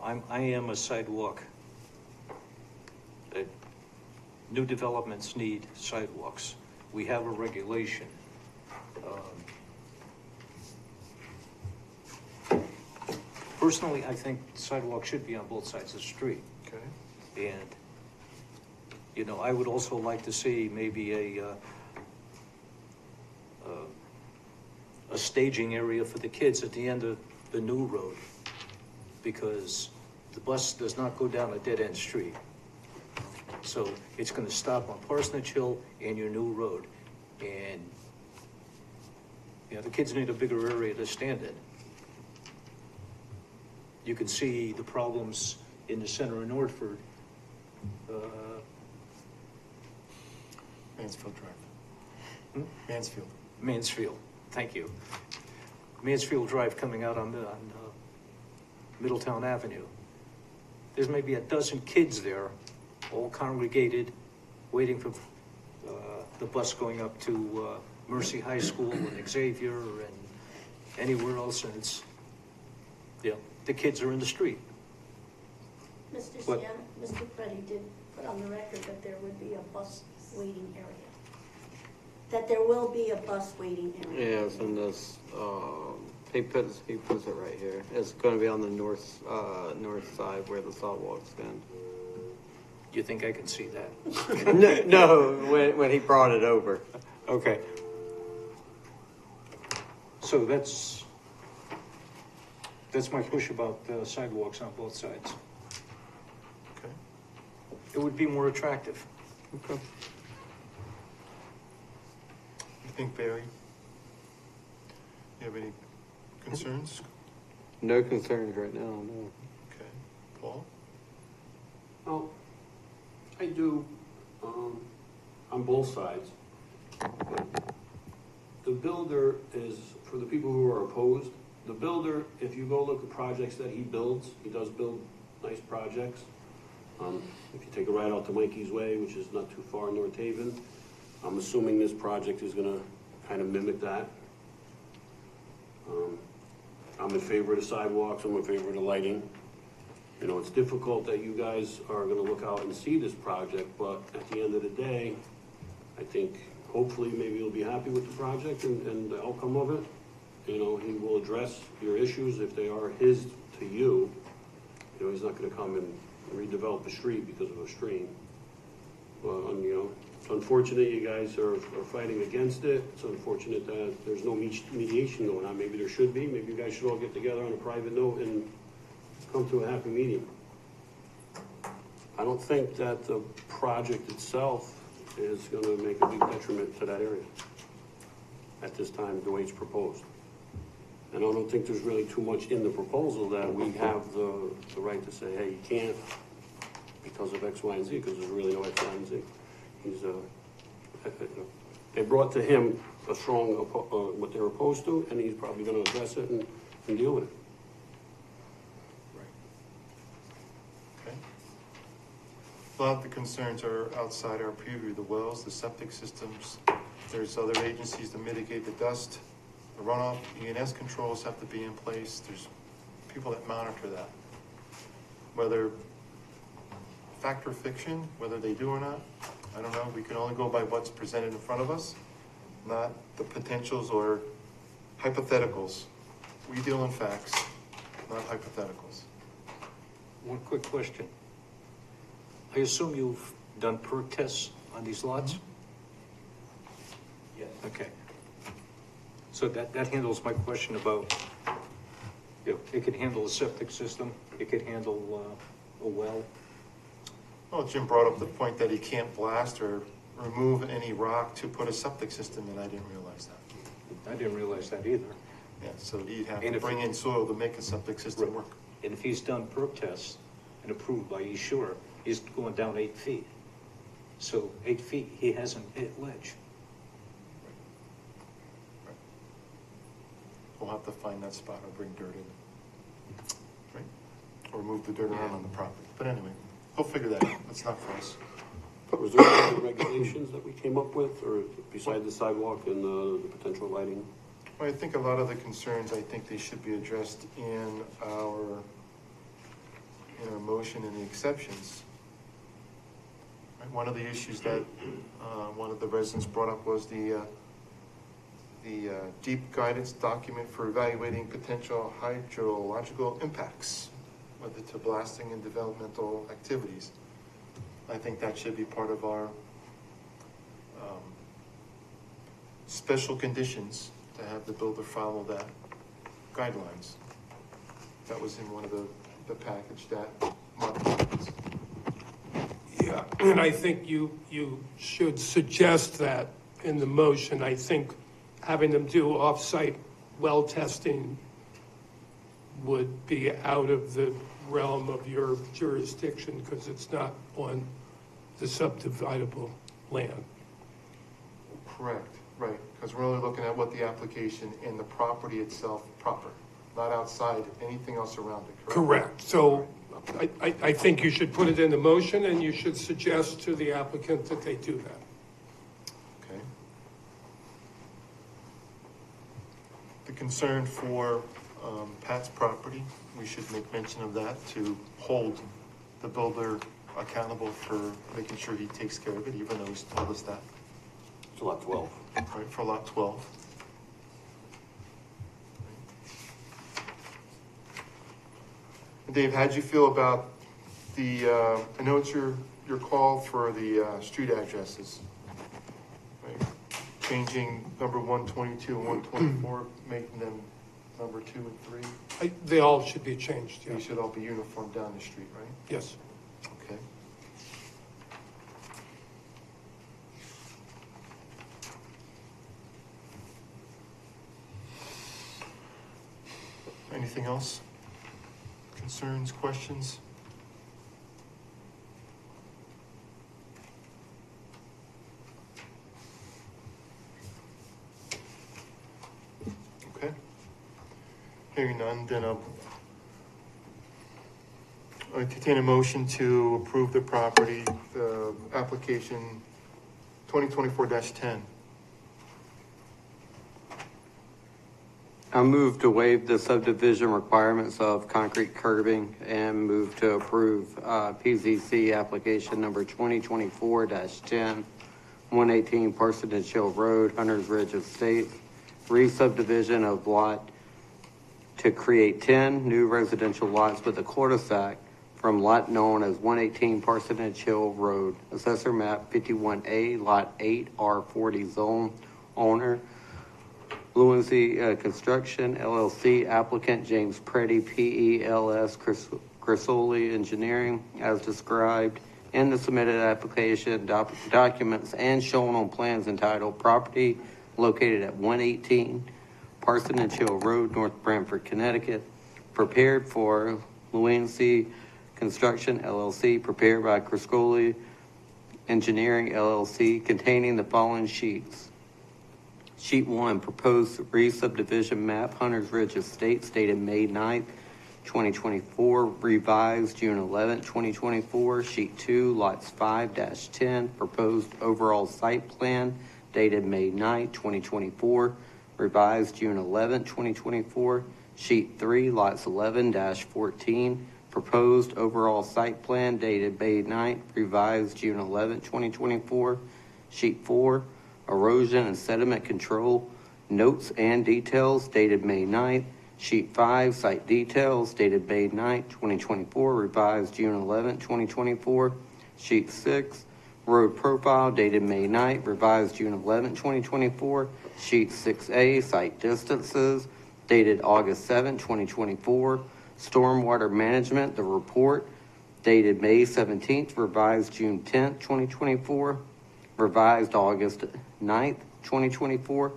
I am a sidewalk. New developments need sidewalks. We have a regulation. Personally, I think sidewalks should be on both sides of the street. Okay. And, you know, I would also like to see maybe a staging area for the kids at the end of the new road, because the bus does not go down a dead-end street. So it's gonna stop on Parsonage Hill and your new road. And, you know, the kids need a bigger area to stand in. You can see the problems in the center of Northford. Mansfield Drive. Hmm? Mansfield. Mansfield, thank you. Mansfield Drive coming out on Middletown Avenue. There's maybe a dozen kids there, all congregated, waiting for the bus going up to Mercy High School and Xavier and anywhere else, and it's, yeah, the kids are in the street. Mr. What? Sienna, Mr. Preddy did put on the record that there would be a bus waiting area. that there will be a bus waiting area. Yeah, it's in this, he puts it right here. It's gonna be on the north side where the sidewalks end. You think I can see that? No, when he brought it over. Okay. So that's my push about sidewalks on both sides. Okay. It would be more attractive. Okay. You think, Barry? You have any concerns? No concerns right now, no. Okay. Paul? Well, I do, on both sides. The builder is, for the people who are opposed, the builder, if you go look at projects that he builds, he does build nice projects. If you take a ride out to Mikey's Way, which is not too far in North Haven, I'm assuming this project is gonna kind of mimic that. I'm in favor of the sidewalks, I'm in favor of the lighting. You know, it's difficult that you guys are gonna look out and see this project, but at the end of the day, I think hopefully maybe you'll be happy with the project and the outcome of it. You know, he will address your issues if they are his to you. You know, he's not gonna come and redevelop a street because of a stream. Well, you know, it's unfortunate you guys are fighting against it. It's unfortunate that there's no mediation going on. Maybe there should be. Maybe you guys should all get together on a private note and come to a happy medium. I don't think that the project itself is gonna make a big detriment to that area at this time, the way it's proposed. And I don't think there's really too much in the proposal that we have the right to say, hey, you can't because of X, Y, and Z, because there's really no X, Y, and Z. He's, they brought to him a strong, what they're opposed to, and he's probably gonna address it and deal with it. Okay. A lot of the concerns are outside our purview, the wells, the septic systems. There's other agencies to mitigate the dust, the runoff, E&S controls have to be in place. There's people that monitor that. Whether fact or fiction, whether they do or not, I don't know. We can only go by what's presented in front of us, not the potentials or hypotheticals. We deal in facts, not hypotheticals. One quick question. I assume you've done perk tests on these lots? Yes. Okay. So that handles my question about, you know, it could handle a septic system, it could handle a well. Well, Jim brought up the point that he can't blast or remove any rock to put a septic system in. I didn't realize that. I didn't realize that either. Yeah, so he'd have And to if- bring in soil to make a septic system Right. work. And if he's done perk tests and approved by East Shore, he's going down 8 feet. So 8 feet, he hasn't hit ledge. We'll have to find that spot or bring dirt in. Right? Or move the dirt around on the property. But anyway, we'll figure that out. That's not for us. But was there any other regulations that we came up with, or beside the sidewalk and the potential lighting? Well, I think a lot of the concerns, I think they should be addressed in our motion and the exceptions. Right? One of the issues that one of the residents brought up was the deep guidance document for evaluating potential hydrological impacts, whether to blasting and developmental activities. I think that should be part of our special conditions to have the builder follow that guidelines. That was in one of the package that Mark. Yeah, and I think you should suggest that in the motion. I think having them do off-site well testing would be out of the realm of your jurisdiction because it's not on the subdividable land. Correct, right, because we're only looking at what the application and the property itself proper, not outside anything else around it, correct? Correct. So I think you should put it in the motion and you should suggest to the applicant that they do that. Okay. The concern for Pat's property, we should make mention of that to hold the builder accountable for making sure he takes care of it, even though he's told us that. It's lot 12. right, for lot 12. Dave, how'd you feel about the, I know it's your call for the street addresses, right? Changing number 122 and 124, making them number 2 and 3. They all should be changed, yeah. They should all be uniform down the street, right? Yes. Okay. Anything else? Concerns, questions? Okay. Hearing none, then I'll entertain a motion to approve the property, the application 2024-10. I move to waive the subdivision requirements of concrete curbing and move to approve PZC application number 2024-10, 118 Parsonage Hill Road, Hunters Ridge Estates, re-subdivision of lot to create 10 new residential lots with a cul-de-sac from lot known as 118 Parsonage Hill Road, Assessor Map 51A, Lot 8, R40 Zone, owner Fluency Construction, LLC, applicant James Preddy, PELS, Crisoli Engineering, as described in the submitted application documents and shown on plans entitled Property Located at 118 Parsonage Hill Road, North Branford, Connecticut, prepared for Fluency Construction, LLC, prepared by Crisoli Engineering, LLC, containing the following sheets. Sheet 1, proposed re-subdivision map, Hunters Ridge Estates, dated May 9th, 2024, revised June 11th, 2024. Sheet 2, lots 5-10, proposed overall site plan, dated May 9th, 2024, revised June 11th, 2024. Sheet 3, lots 11-14, proposed overall site plan, dated May 9th, revised June 11th, 2024. Sheet 4, erosion and sediment control notes and details, dated May 9th. Sheet 5, site details, dated May 9th, 2024, revised June 11th, 2024. Sheet 6, road profile, dated May 9th, revised June 11th, 2024. Sheet 6A, site distances, dated August 7th, 2024. Stormwater management, the report, dated May 17th, revised June 10th, 2024. Revised August 9th, 2024.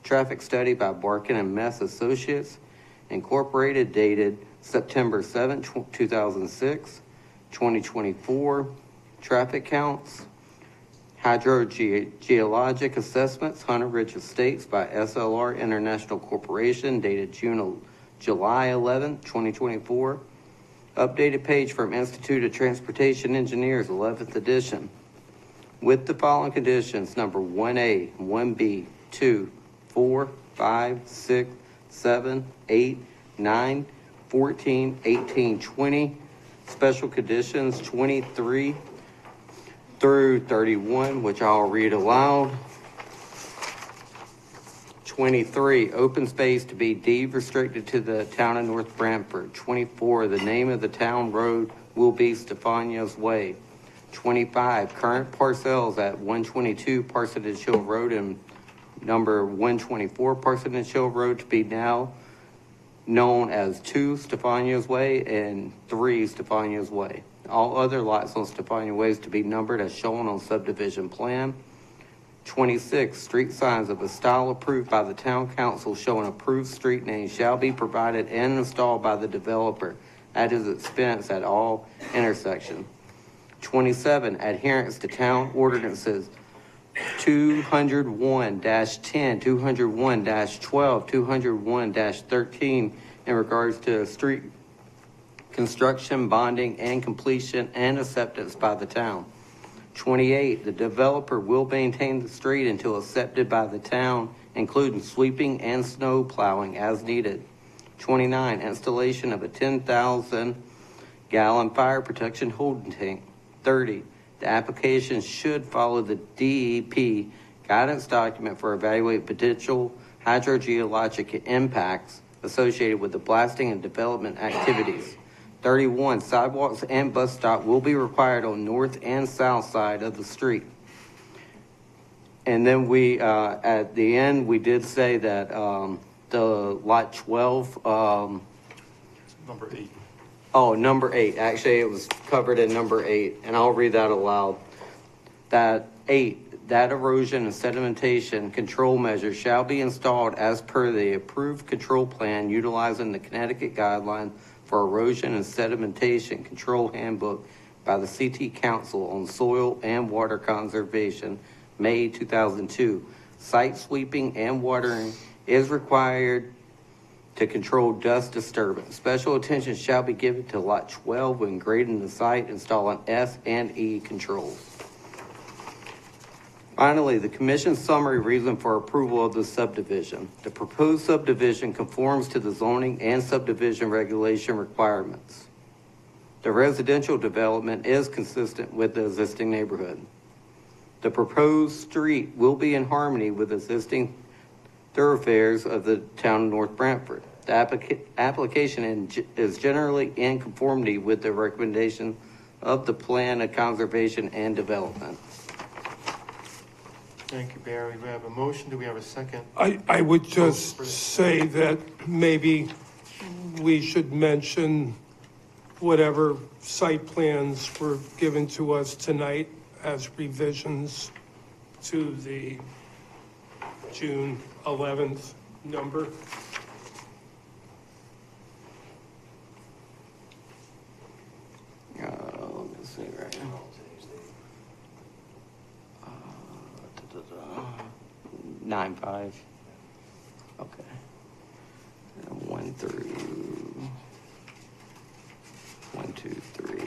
Traffic study by Barkin and Mess Associates, Incorporated, dated September 7, 2006. 2024. Traffic counts. Hydrogeologic assessments, Hunter Ridge Estates by SLR International Corporation, dated July 11, 2024. Updated page from Institute of Transportation Engineers, 11th edition. With the following conditions, number 1A, 1B, 2, 4, 5, 6, 7, 8, 9, 14, 18, 20. Special conditions 23 through 31, which I'll read aloud. 23, open space to be deed restricted to the town of North Branford. 24, the name of the town road will be Stefania's Way. 25, current parcels at 122 Parsonage Hill Road and number 124 Parsonage Hill Road to be now known as 2 Stefania's Way and 3 Stefania's Way. All other lots on Stefania Way is to be numbered as shown on subdivision plan. 26, street signs of a style approved by the town council showing approved street names shall be provided and installed by the developer at his expense at all intersections. 27, adherence to town ordinances 201-10, 201-12, 201-13 in regards to street construction, bonding, and completion and acceptance by the town. 28, the developer will maintain the street until accepted by the town, including sweeping and snow plowing as needed. 29, installation of a 10,000-gallon fire protection holding tank. 30, the application should follow the DEP guidance document for evaluating potential hydrogeologic impacts associated with the blasting and development activities. 31, sidewalks and bus stop will be required on north and south side of the street. And then we, at the end, we did say that the lot 12, Number 8. oh, number 8, actually it was covered in number 8, and I'll read that aloud. That 8, that erosion and sedimentation control measures shall be installed as per the approved control plan utilizing the Connecticut guideline for erosion and sedimentation control handbook by the CT Council on Soil and Water Conservation, May 2002. Site sweeping and watering is required to control dust disturbance. Special attention shall be given to lot 12 when grading the site, installing S and E controls. Finally, the commission's summary reason for approval of the subdivision. The proposed subdivision conforms to the zoning and subdivision regulation requirements. The residential development is consistent with the existing neighborhood. The proposed street will be in harmony with existing thoroughfares of the town of North Branford. The application is generally in conformity with the recommendation of the Plan of Conservation and Development. Thank you, Barry. We have a motion. Do we have a second? I would just say that maybe we should mention whatever site plans were given to us tonight as revisions to the June 11th number. Let me see right now. 9-5. Okay. And 1 through 1, 2, 3,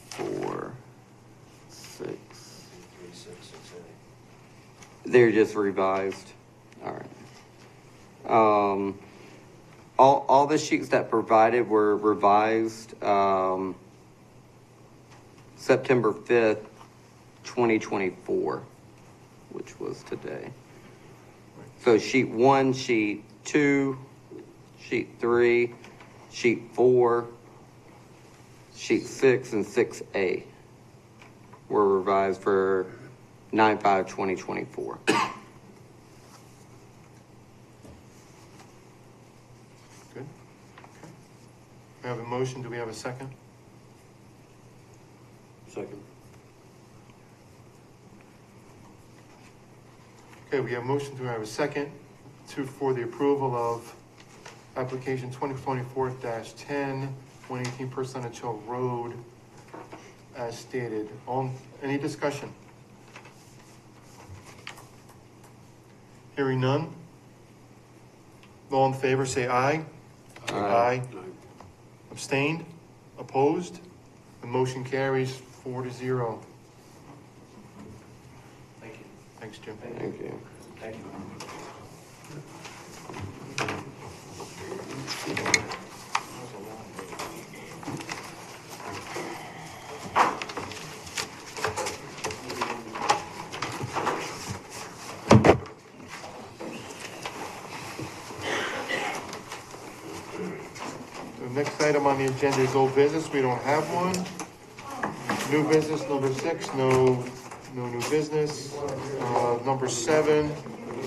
4, 6. They're just revised. All right. All the sheets that provided were revised September 5th, 2024, which was today. So sheet 1, sheet 2, sheet 3, sheet 4, sheet 6, and 6A were revised for 9/5/2024. Good. Okay. We have a motion. Do we have a second? Second. Okay, we have a motion. Do we have a second for the approval of application 2024-10, 118 Percentage Hill Road, as stated. Any discussion? Hearing none. All in favor, say aye. Aye. Abstained? Opposed? The motion carries 4-0. Thank you. Thanks, Jim. Thank you. Thank you. The next item on the agenda is old business. We don't have one. New business, number 6, no new business. Number 7,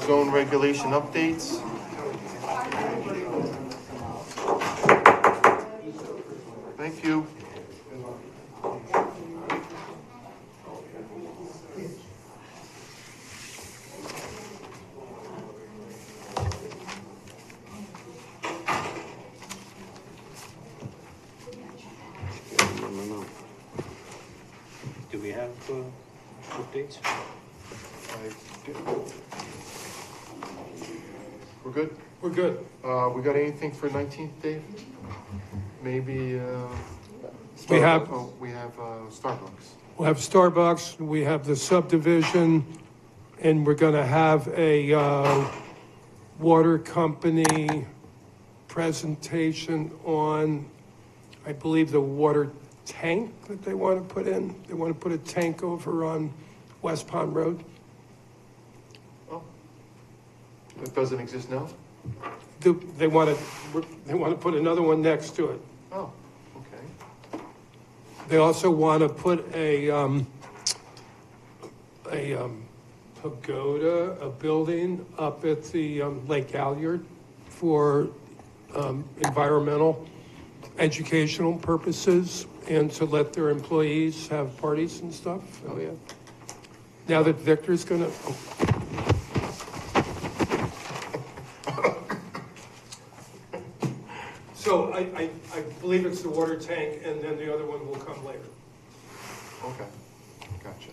zone regulation updates. Thank you. Do we have updates? We're good? We're good. We got anything for 19th, Dave? Maybe, We have- we have Starbucks. We'll have Starbucks, we have the subdivision, and we're gonna have a water company presentation on, I believe, the water tank that they want to put in. They want to put a tank over on West Pond Road. It doesn't exist now? They want to put another one next to it. Oh, okay. They also want to put a pagoda, a building up at the Lake Galliard for environmental, educational purposes, and to let their employees have parties and stuff. Oh, yeah. Now that Victor's gonna, So I believe it's the water tank, and then the other one will come later. Okay, gotcha.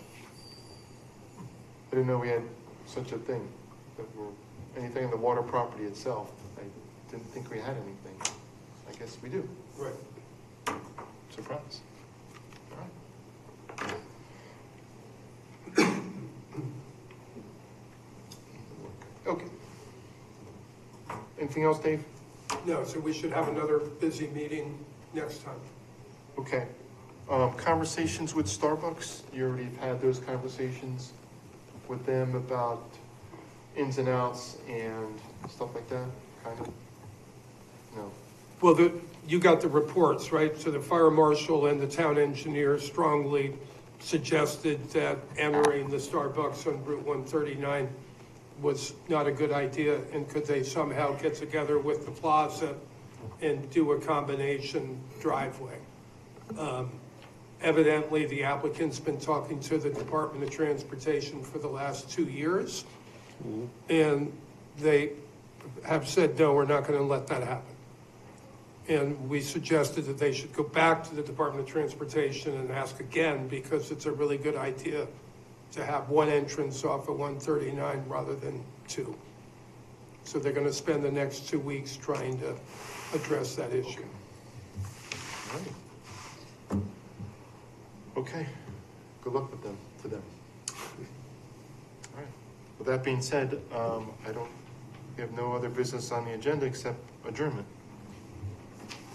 I didn't know we had such a thing, that we're, anything in the water property itself. I didn't think we had anything. I guess we do. Right. Surprise. All right. Okay. Anything else, Dave? No, so we should have another busy meeting next time. Okay. Conversations with Starbucks, you already have had those conversations with them about ins and outs and stuff like that, kind of? No. Well, you got the reports, right? So the fire marshal and the town engineer strongly suggested that entering the Starbucks on Route 139 was not a good idea, and could they somehow get together with the plaza and do a combination driveway? Evidently, the applicant's been talking to the Department of Transportation for the last 2 years, and they have said, no, we're not going to let that happen. And we suggested that they should go back to the Department of Transportation and ask again, because it's a really good idea to have one entrance off of 139 rather than two. So they're going to spend the next 2 weeks trying to address that issue. Okay. Good luck with them, to them. All right. With that being said, we have no other business on the agenda except adjournment.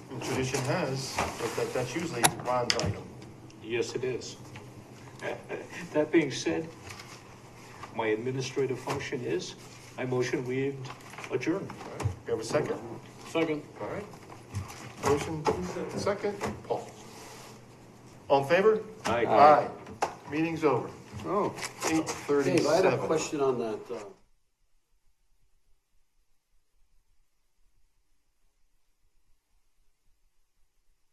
And tradition has, but that's usually Ron's item. Yes, it is. That being said, my administrative function is, I motion we adjourn. All right. You have a second? Second. All right. Motion, second. Paul. All in favor? Aye. Aye. Meeting's over. Oh. 8:37. Dave, I had a question on that,